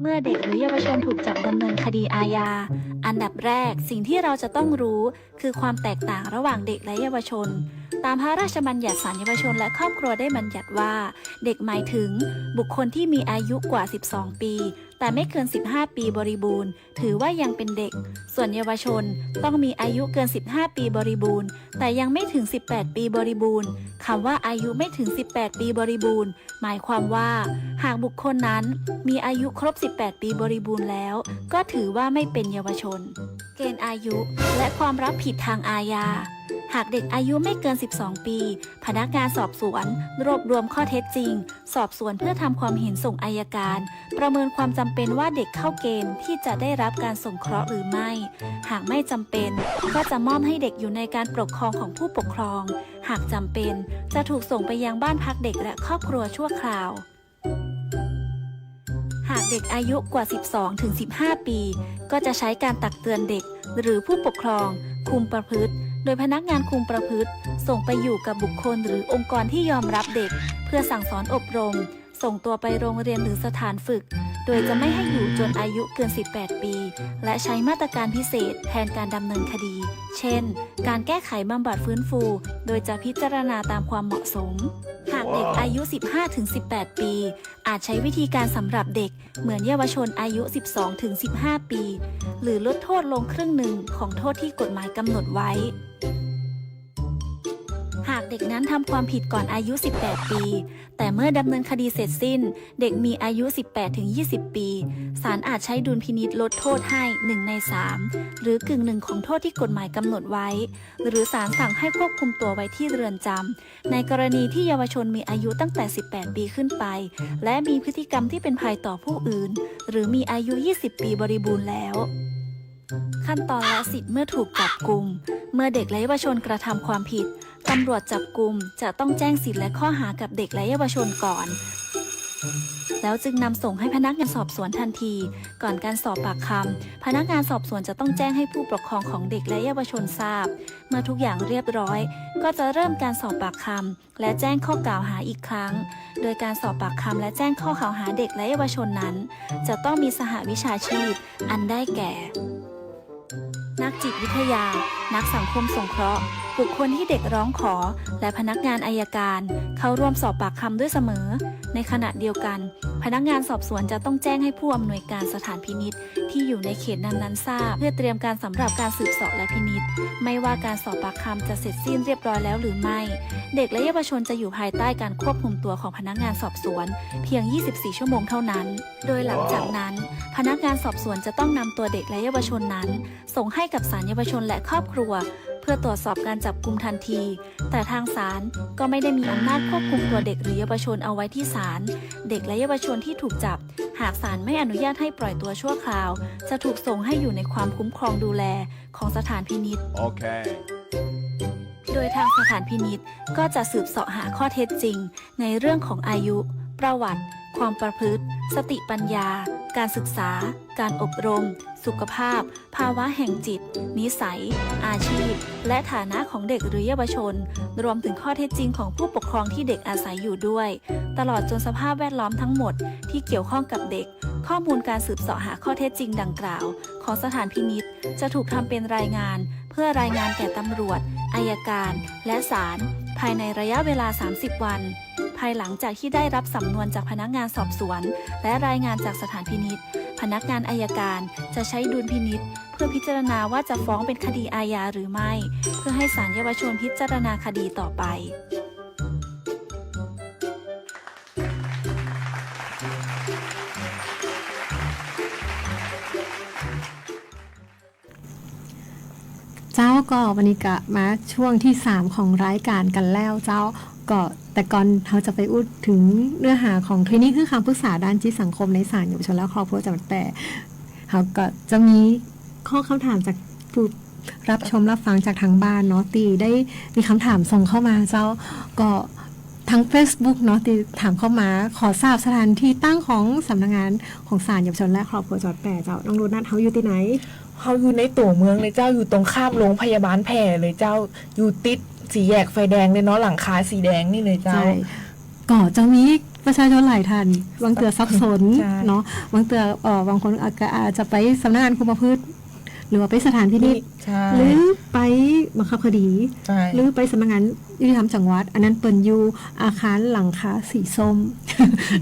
มื่อเด็กหรือเยาวชนถูกจับดำเนินคดีอาญา อันดับแรกสิ่งที่เราจะต้องรู้คือความแตกต่างระหว่างเด็กและเยาวชน ตามพระราชบัญญัติศาลเยาวชนและครอบครัวได้บัญญัติว่า เด็กหมายถึงบุคคลที่มีอายุกว่า 12 ปี แต่ไม่เกิน 15 ปีบริบูรณ์ถือว่ายังเป็นเด็ก ส่วนเยาวชนต้องมีอายุเกิน 15 ปีบริบูรณ์แต่ยังไม่ถึง 18 ปีบริบูรณ์คำว่าอายุไม่ถึง 18 ปีบริบูรณ์หมายความว่า หากบุคคลนั้นมีอายุครบ 18 ปีบริบูรณ์แล้วก็ถือว่าไม่เป็นเยาวชน เกณฑ์อายุและความรับผิดทางอาญา หากเด็กอายุไม่เกิน 12 ปี พนักงานสอบสวนรวบรวมข้อเท็จจริง สอบสวนเพื่อทำความเห็นส่งอัยการ ประเมินความจำเป็นว่าเด็กเข้าเกณฑ์ที่จะได้รับการสงเคราะห์หรือไม่ หากไม่จำเป็นก็จะมอบให้เด็กอยู่ในการปกครองของผู้ปกครอง หากจำเป็นจะถูกส่งไปยังบ้านพักเด็กและครอบครัวชั่วคราว หากเด็กอายุกว่า 12 ถึง 15 ปี ก็จะใช้การตักเตือนเด็ก หรือผู้ปกครอง คุมประพฤติ โดยพนักงานคุมประพฤติส่งไปอยู่กับบุคคลหรือองค์กรที่ยอมรับเด็ก เพื่อสั่งสอนอบรม ส่งตัวไปโรงเรียนหรือสถานฝึก โดยจะไม่ให้อยู่จนอายุเกิน 18 ปี และใช้มาตรการพิเศษแทนการดำเนินคดี เช่น การแก้ไขบำบัดฟื้นฟู โดยจะพิจารณาตามความเหมาะสม หากเด็กอายุ 15-18 ปี อาจใช้วิธีการสำหรับเด็กเหมือนเยาวชนอายุ 12-15 ปี หรือลดโทษลงครึ่งหนึ่งของโทษที่กฎหมายกำหนดไว้ หากเด็กนั้นทำความผิดก่อนอายุ 18 ปี แต่เมื่อดำเนินคดีเสร็จสิ้น เด็กมีอายุ 18-20 ปีศาลอาจใช้ดุลพินิจลดโทษให้ 1 ใน 3 หรือกึ่งหนึ่งของโทษที่กฎหมายกำหนดไว้ หรือศาลสั่งให้ควบคุมตัวไว้ที่เรือนจำในกรณีที่เยาวชนมีอายุตั้งแต่ 18 ปีขึ้นไป และมีพฤติกรรมที่เป็นภัยต่อผู้อื่น หรือมีอายุ 20 ปีบริบูรณ์แล้ว ขั้นตอนและสิทธิ์เมื่อถูกจับกุม เมื่อเด็กและเยาวชนกระทำความผิด ตำรวจจับกุมจะต้องแจ้งสิทธิ์และข้อหากับเด็กและเยาวชนก่อน แล้วจึงนำส่งให้พนักงานสอบสวนทันที ก่อนการสอบปากคำพนักงานสอบสวนจะต้องแจ้งให้ผู้ปกครองของเด็กและเยาวชนทราบ เมื่อทุกอย่างเรียบร้อย ก็จะเริ่มการสอบปากคำและแจ้งข้อกล่าวหาอีกครั้ง โดยการสอบปากคำและแจ้งข้อกล่าวหาเด็กและเยาวชนนั้น จะต้องมีสหวิชาชีพ อันได้แก่ นักจิตวิทยา นักสังคมสงเคราะห์ บุคคลที่เด็กร้องขอ และพนักงานอัยการเข้าร่วมสอบปากคำด้วยเสมอ ในขณะเดียวกัน พนักงานสอบสวนจะต้องแจ้งให้ผู้อำนวยการสถานพินิจที่อยู่ในเขตนั้นๆทราบ เพื่อเตรียมการสำหรับการสืบเสาะและพินิจไม่ว่าการสอบปากคำจะเสร็จสิ้นเรียบร้อยแล้วหรือไม่ เด็กและเยาวชนจะอยู่ภายใต้การควบคุมตัวของพนักงานสอบสวนเพียง 24 ชั่วโมงเท่านั้น โดยหลังจากนั้น พนักงานสอบสวนจะต้องนำตัวเด็กและเยาวชนนั้น ส่งให้กับศาลเยาวชนและครอบครัว เพื่อตรวจสอบการจับกุมทันที แต่ทางศาลก็ไม่ได้มีอำนาจควบคุมตัวเด็กหรือเยาวชนเอาไว้ที่ศาล เด็กและเยาวชนที่ถูกจับ หากศาลไม่อนุญาตให้ปล่อยตัวชั่วคราว จะถูกส่งให้อยู่ในความคุ้มครองดูแลของสถานพินิจ โดยทางสถานพินิจก็จะสืบเสาะหาข้อเท็จจริง ในเรื่องของอายุ ประวัติ ความประพฤติ สติปัญญา การศึกษา การอบรม สุขภาพ ภาวะแห่งจิต นิสัย อาชีพ และฐานะของเด็กหรือเยาวชน รวมถึงข้อเท็จจริงของผู้ปกครองที่เด็กอาศัยอยู่ด้วย ตลอดจนสภาพแวดล้อมทั้งหมดที่เกี่ยวข้องกับเด็ก ข้อมูลการสืบเสาะหาข้อเท็จจริงดังกล่าว ของสถานพินิจจะถูกทำเป็นรายงาน เพื่อรายงานแก่ตำรวจ อัยการ และศาลภายในระยะเวลา 30 วัน ภายหลังจากที่ได้รับสำนวนจากพนักงานสอบสวน และรายงานจากสถานพินิจพนักงานอัยการจะใช้ดุลพินิจเพื่อพิจารณาว่าจะฟ้องเป็นคดีอาญาหรือไม่ เพื่อให้ศาลเยาวชนพิจารณาคดีต่อไป เจ้าก็วันนี้ก็มาช่วงที่ 3 ของรายการกันแล้วเจ้าก็แต่ก่อนเราจะไปพูดถึงเนื้อหาของคลินิกคือคำปรึกษาด้านจิตสังคมในศาลเยาวชนและครอบครัวจังหวัดแพร่เราก็จะมีข้อคำถามจากผู้รับชมรับฟังจากทางบ้านเนาะตีได้มีคำถามส่งเข้ามาเจ้าก็ทาง Facebook เนาะตีถามเข้ามาขอทราบสถานที่ตั้งของสำนักงานของศาลเยาวชนและครอบครัวจังหวัดแพร่เจ้าน้องรุ่นนัทเขาอยู่ที่ไหนเขาอยู่ในตัวเมืองเลยเจ้าอยู่ตรงข้ามโรงพยาบาลแพร่เลยเจ้าอยู่ติดสีแยกไฟแดงเลยเนาะหลังคาสีแดงนี่เลยเจ้าก็จะมีประชาชนหลายท่านบางเตือสับสนเนาะบางเตือบางคนอาจจะไปสำนักงานคุมประพฤติหรือว่าไปสถานพินิจหรือไปบังคับคดีหรือไปสำนักงานยุติธรรมจังหวัดอันนั้นเปิดอยู่อาคารหลังคาสีส้ม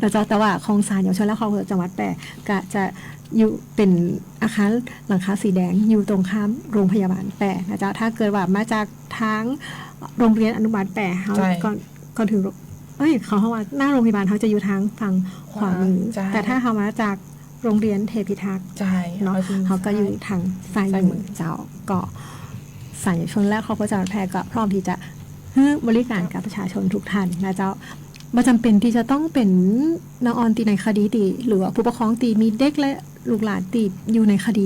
นะจ๊ะแต่ว่าของศาลเยาวชนและครอบครัวจังหวัดแพร่ก็จะอยู่เป็นอาคารหลังคาสีแดงอยู่ตรงข้ามโรงพยาบาลแพร่นะจ๊ะถ้าเกิดว่ามาจากทางโรงเรียนอนุบาลแพร่เขาก่อนถึงเขาว่าหน้าโรงพยาบาลเขาจะอยู่ทางฝั่งขวามือแต่ถ้าเขามาจากโรงเรียนเทพิทักษ์เนาะเขาก็อยู่ทางซ้ายมือเจ้าก็ศาลเยาวชนและครอบครัวจังหวัดแพร่ก็พร้อมที่จะให้บริการกับประชาชนทุกท่านนะเจ้าไม่จำเป็นที่จะต้องเป็นนางออนตีในคดีตีหรือว่าผู้ปกครองตีมีเด็กและลูกหลานตีอยู่ในคดี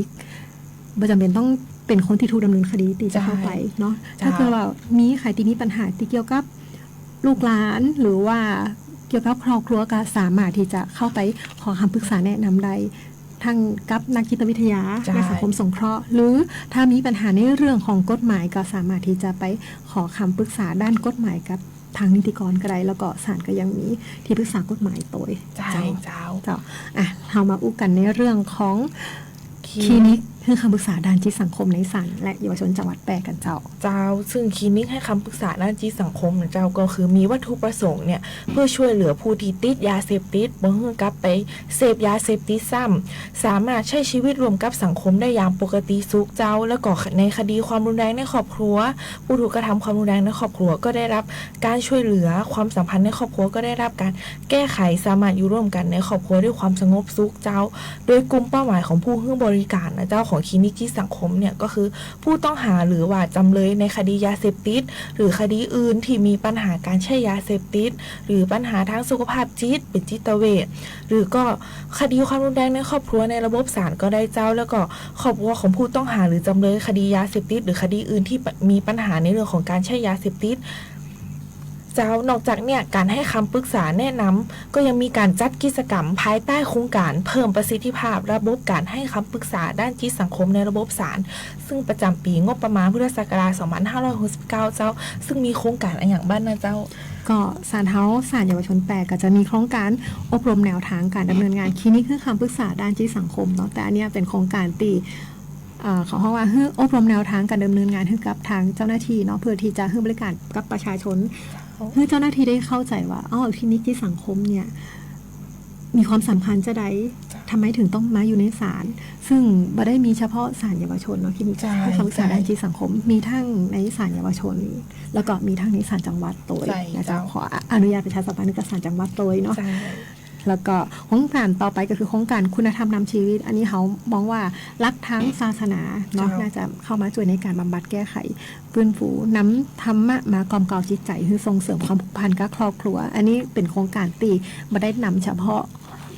ไม่จำเป็นต้องเป็นคนที่ถูกดำเนินคดีตีจะเข้าไปเนาะถ้าเกิดว่ามีใครตีมีปัญหาที่เกี่ยวกับลูกหลานหรือว่าเกี่ยวกับครอบครัวก็สามารถที่จะเข้าไปขอคำปรึกษาแนะนำได้ทั้งกับนักจิตวิทยาในสังคมสงเคราะห์หรือถ้ามีปัญหาในเรื่องของกฎหมายก็สามารถที่จะไปขอคำปรึกษาด้านกฎหมายกับทางนิติกรก็ได้แล้วก็ศาลก็ยังมีที่ปรึกษากฎหมายเจ้าอ่ะเรามาอู้กันในเรื่องของคลินิก ให้คำปรึกษาด้านจิตสังคมในศาลและเยาวชนจังหวัดแปรกันเจ้า ซึ่งคลินิกให้คำปรึกษาด้านจิตสังคมนะเจ้าก็คือมีวัตถุประสงค์เนี่ยเพื่อช่วยเหลือผู้ที่ติดยาเสพติดบ่ให้กลับไปเสพยาเสพติดซ้ำสามารถใช้ชีวิตรวมกับสังคมได้อย่างปกติสุขเจ้าแล้วก็ในคดีความรุนแรงในครอบครัวผู้ถูกกระทำความรุนแรงในครอบครัวก็ได้รับการช่วยเหลือความสัมพันธ์ในครอบครัวก็ได้รับการแก้ไขสามารถอยู่ร่วมกันในครอบครัวด้วยความสงบสุขเจ้าโดยกลุ่มเป้าหมายของผู้ให้บริการนะเจ้าของคลินิกจิตสังคมเนี่ยก็คือผู้ต้องหาหรือว่าจำเลยในคดียาเสพติดหรือคดีอื่นที่มีปัญหาการใช้ยาเสพติดหรือปัญหาทางสุขภาพจิตเป็นจิตเวชหรือก็คดีความรุนแรงในครอบครัวในระบบศาลก็ได้เจ้าแล้วก็ครอบครัวของผู้ต้องหาหรือจำเลยคดียาเสพติดหรือคดีอื่นที่มีปัญหาในเรื่องของการใช้ยาเสพติดเจ้านอกจากเนี่ยการให้คำปรึกษาแนะนำก็ยังมีการจัดกิจกรรมภายใต้โครงการเพิ่มประสิทธิภาพระบบการให้คำปรึกษาด้านจิตสังคมในระบบศาลซึ่งประจำปีงบประมาณพุทธศักราช 2569 เจ้าซึ่งมีโครงการอะไรอย่างบ้านนะเจ้าก็ศาลเยาวชนแปรก็จะมีโครงการอบรมแนวทางการดำเนินงานคลินิกให้คำปรึกษาด้านจิตสังคมเนาะแต่อันเนี้ยเป็นโครงการตีเขาว่าให้อบรมแนวทางการดำเนินงานให้กับทางเจ้าหน้าที่เนาะเพื่อที่จะให้บริการกับประชาชนให้เจ้าหน้าที่ได้เข้าใจว่าคลินิกจิตสังคมเนี่ยมีความสำคัญจะได้ทำไมถึงต้องมาอยู่ในศาลซึ่งไม่ได้มีเฉพาะศาลเยาวชนเนาะคลินิกให้คำปรึกษาด้านจิตสังคมมีทั้งในศาลเยาวชนแล้วก็มีทั้งในศาลจังหวัดโดยนะจ๊ะขออนุญาตประชาสัมพันธ์กับศาลจังหวัดโดยเนาะแล้วก็โครงการต่อไปก็คือโครงการคุณธรรมนำชีวิตอันนี้เขามองว่ารักทั้งศาสนาเนาะน่าจะเข้ามาช่วยในการบำบัดแก้ไขฟื้นฟูน้ำธรรมะมากล่อมเกลาจิตใจคือส่งเสริมความผูกพันกับครอบครัวอันนี้เป็นโครงการตีมาได้นำเฉพาะ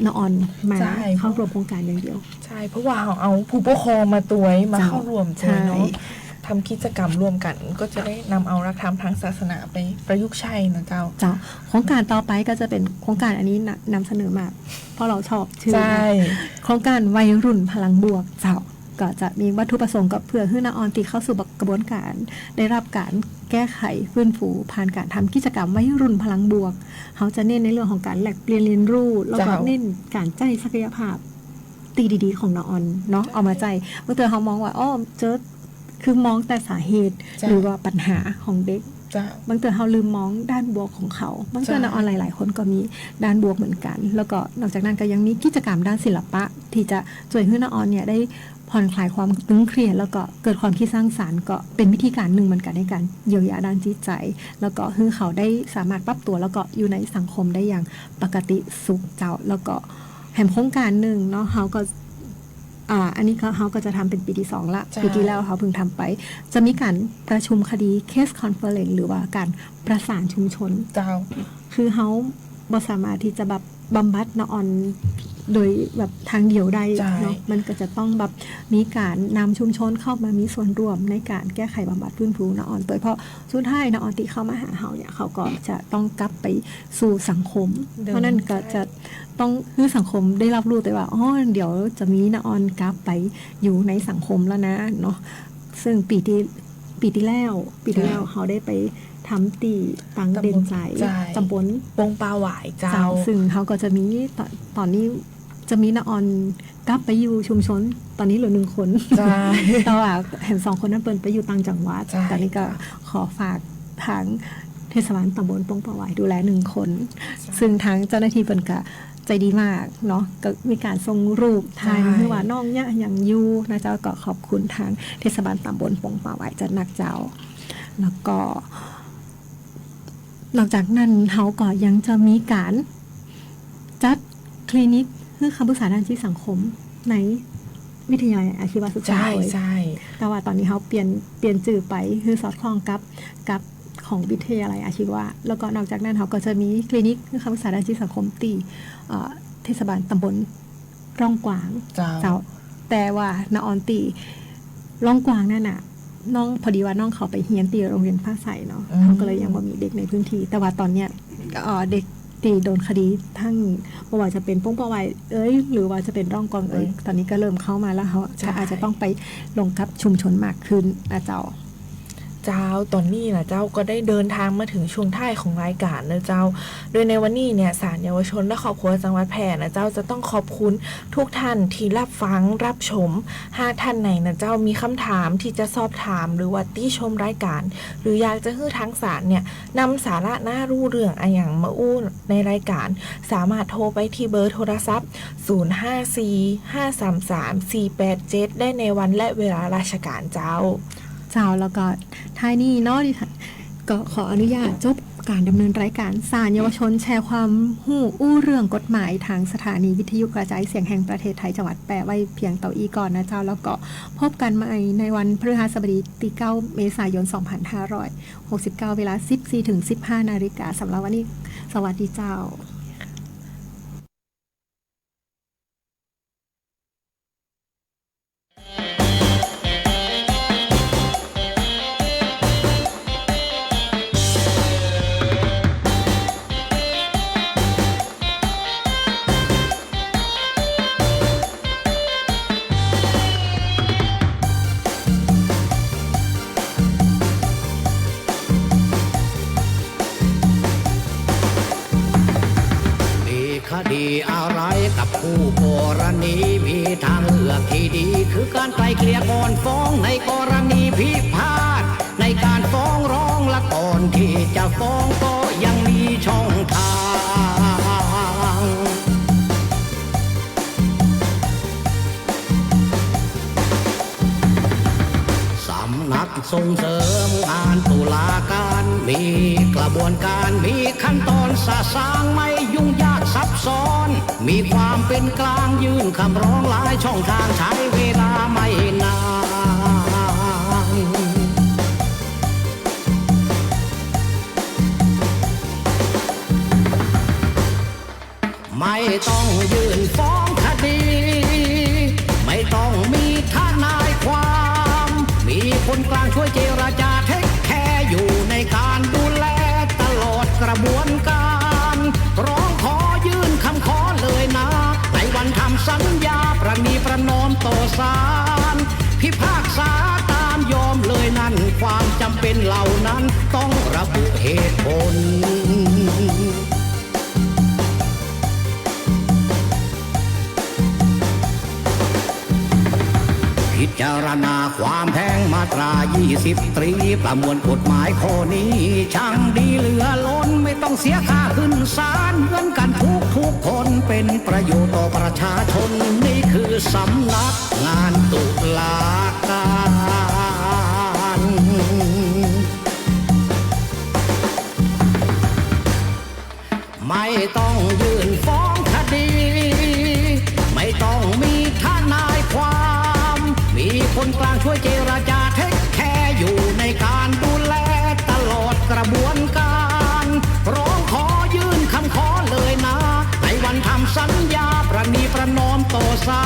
นออนมาเข้าร่วมโครงการอย่างเดียวใช่เพราะว่าเอาผู้ปกครองมาตัวมาเข้าร่วมใช่เนาะทำกิจกรรมร่วมกันก็จะได้นำเอาหลักธรรมทางศาสนาไปประยุกต์ใช้นะเจ้าโครงการต่อไปก็จะเป็นโครงการอันนี้นำเสนอมาเพราะเราชอบชื่อโครงการวัยรุ่นพลังบวกเจ้าก็จะมีวัตถุประสงค์กับเพื่อให้นออนตีเข้าสู่กระบวนการได้รับการแก้ไขฟื้นฟูผ่านการทำกิจกรรมวัยรุ่นพลังบวกเขาจะเน้นในเรื่องของการแลกเปลี่ยนเรียนรู้แล้วก็เน้นการใจศักยภาพตีดีๆของนออนเนาะเอามาใจเมื่อเขามองว่าเจอคือมองแต่สาเหตุหรือว่าปัญหาของเด็กบางเตือเขาลืมมองด้านบวกของเขาบางเตือนออนไลน์หลายคนก็มีด้านบวกเหมือนกันแล้วก็นอกจากนั้นก็ยังมีกิจกรรมด้านศิลปะที่จะช่วยให้นออนเนี่ยได้ผ่อนคลายความตึงเครียดแล้วก็เกิดความคิดสร้างสรรค์ก็เป็นวิธีการหนึ่งเหมือนกันในการเยียวยาด้านจิตใจแล้วก็ให้เขาได้สามารถปรับตัวแล้วก็อยู่ในสังคมได้อย่างปกติสุขเจ้าแล้วก็แห่งโครงการหนึ่งเนาะเขาก็อันนี้เขาก็จะทำเป็นปีที่2ละปีที่แล้วเขาเพิ่งทำไปจะมีการประชุมคดีเคสคอนเฟอเรนซ์หรือว่าการประสานชุมชนคือเขาบ่สามารถที่จะแบบบำบัดนออนโดยแบบทางเดียวได้เนาะมันก็จะต้องแบบมีการนำชุมชนเข้ามามีส่วนร่วมในการแก้ไขบำบัดฟื้นฟูนออนโดยเพราะสุดท้ายนออนที่เข้ามาหาเขาเนี่ยเขาก็จะต้องกลับไปสู่สังคมเพราะนั้นก็จะต้องให้สังคมได้รับรู้แต่ว่าเดี๋ยวจะมีนออนกลับไปอยู่ในสังคมแล้วนะเนาะซึ่งปีที่แล้วเขาได้ไปทำตีตังเด่นใจตำบลปงปาหวายเจ้าซึ่งเขาก็จะมีตอนนี้จะมีนออนกลับไปอยู่ชุมชนตอนนี้เหลือ1 คนแต่ว่าเห็น2 คนนั้นเปิดไปอยู่ต่างจังหวัดตอนนี้ก็ขอฝากทางเทศบาลตำบลปงปาหวายดูแล1 คนซึ่งทางเจ้าหน้าที่เปิดก็ใจดีมากเนาะก็มีการส่งรูปทางที่ว่าน้องเนี่ยอย่างยูนะเจ้าก็ขอบคุณทางเทศบาลตำบลปงปาหวายจัดหนักเจ้าแล้วก็นอกจากนั้นเขาก็ยังจะมีการจัดคลินิกเพื่อคำปรึกษาด้านจิตสังคมในวิทยาลัยอาชีวศึกษาใช่แต่ว่าตอนนี้เขาเปลี่ยนชื่อไปคือสอดคล้องกับของวิทยาลัยอาชีวะแล้วก็นอกจากนั้นเขาก็จะมีคลินิกเพื่อคำปรึกษาด้านจิตสังคมตีเทศบาลตำบลร่องกวางเจ้าแต่ว่านออนตีร่องกวางนั่นน่ะน้องพอดีว่าน้องเขาไปเรียนตีโรงเรียนผ้าใสเนาะเขาก็เลยยังบ่มีเด็กในพื้นที่แต่ว่าตอนเนี้ยเด็กตีโดนคดีทั้งไม่ว่าจะเป็นป้งปะไว้หรือว่าจะเป็นร่องกองตอนนี้ก็เริ่มเข้ามาแล้วเขาอาจจะต้องไปลงกับชุมชนมากขึ้นนะเจ้า เจ้าตอนนี้นะเจ้าก็ได้เดินทางมาถึงช่วงท้ายของรายการนะเจ้าโดยในวันนี้เนี่ยศาลเยาวชนและครอบครัวจังหวัดแพร่นะเจ้าจะต้องขอบคุณทุกท่านที่รับฟังรับชมหากท่านไหนนะเจ้ามีคำถามที่จะสอบถามหรือว่าติชมรายการหรืออยากจะให้ทางศาลเนี่ยนำสาระน่ารู้เรื่องอะไรอย่างมาอู้ในรายการสามารถโทรไปที่เบอร์โทรศัพท์054-533-487ได้ในวันและเวลาราชการเจ้าแล้วก็ท้ายนี้เนาะดิฉันก็ขออนุญาตจบการดำเนินรายการศาลเยาวชนแชร์ความรู้อู้เรื่องกฎหมายทางสถานีวิทยุกระจายเสียงแห่งประเทศไทยจังหวัดแปะไว้เพียงเต่าอีก่อนนะเจ้าแล้วก็พบกันใหม่ในวันพฤหัสบดีที่9เมษายน2569เวลา 14-15 นาฬิกาสำหรับวันนี้สวัสดีเจ้าคดีอะไรกับคู่กรณีมีทางเลือกที่ดีคือการไกล่เกลี่ยก่อนฟ้องในกรณีพิพาทในการฟ้องร้องและก่อนที่จะฟ้องก็ยังมีช่องทางสำนักส่งเสริมงานตุลาการมีกระบวนการมีขั้นตอนสะสางไม่ยุ่งยากซับซ้อนมีความเป็นกลางยื่นคำร้องหลายช่องทางใช้เวลาไม่นานไม่ต้องยื่นฟ้องคดีไม่ต้องมีทนายความมีคนกลางช่วยเจรจาเทคแคร์อยู่ในการดูแลตลอดกระบวนการร้องขอยื่นคำขอเลยนะในวันทำสัญญาประนีประนอมต่อศาลพิพากษาตามยอมเลยนั่นความจำเป็นเหล่านั้นต้องระบุเหตุผลพิจารณาความแพงมาตรา20ตรีประมวลกฎหมายข้อนี้ช่างดีเหลือล้นไม่ต้องเสียค่าขึ้นศาลเหมือนกันทุกคนเป็นประโยชน์ต่อประชาชนนี่คือสำนักงานตุลาการไม่ต้องยื่นฟ้องคดีไม่ต้องมีทนายความมีคนกลางช่วยเจรจาเทคแคร์อยู่ในการดูแลตลอดกระบวนการร้องขอยื่นคำขอเลยนะในวันทำสัญญาประนีประนอมต่อศา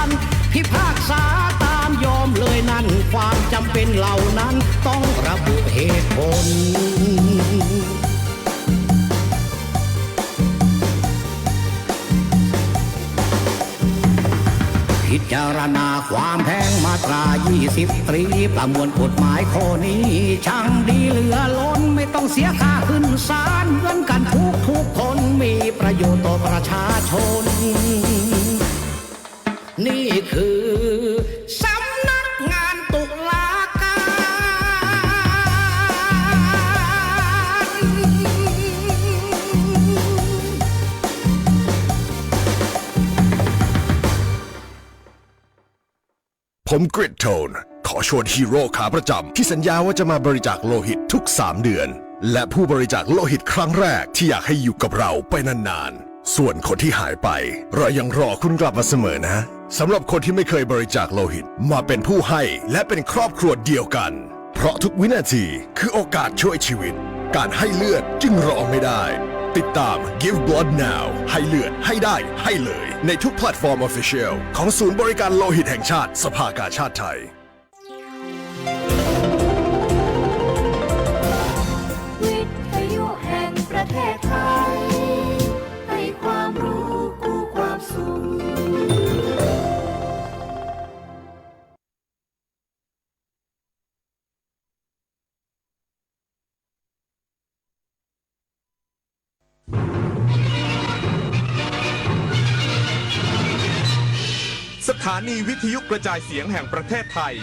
ลพิพากษาตามยอมเลยนั่นความจำเป็นเหล่านั้นต้องระบุเหตุผลพิจารณาความแพงมาตรา20ตรีประมวลกฎหมายข้อนี้ช่างดีเหลือล้นไม่ต้องเสียค่าขึ้นศาลเหมือนกันทุกคนมีประโยชน์ต่อประชาชนนี่คือสำนักงานตุลาการผมกริดโทนขอชวนฮีโร่ขาประจำที่สัญญาว่าจะมาบริจาคโลหิตทุก3 เดือนและผู้บริจาคโลหิตครั้งแรกที่อยากให้อยู่กับเราไปนานๆส่วนคนที่หายไปเรายังรอคุณกลับมาเสมอนะสำหรับคนที่ไม่เคยบริจาคโลหิตมาเป็นผู้ให้และเป็นครอบครัวเดียวกันเพราะทุกวินาทีคือโอกาสช่วยชีวิตการให้เลือดจึงรอไม่ได้ติดตาม Give Blood Now ให้เลือดให้ได้ให้เลยในทุกแพลตฟอร์ม Official ของศูนย์บริการโลหิตแห่งชาติสภากาชาดไทยวิทยุแห่งประเทศไทยให้ความรู้กู้ความสุข ถานีวิทยุกระจายเสียงแห่งประเทศไทย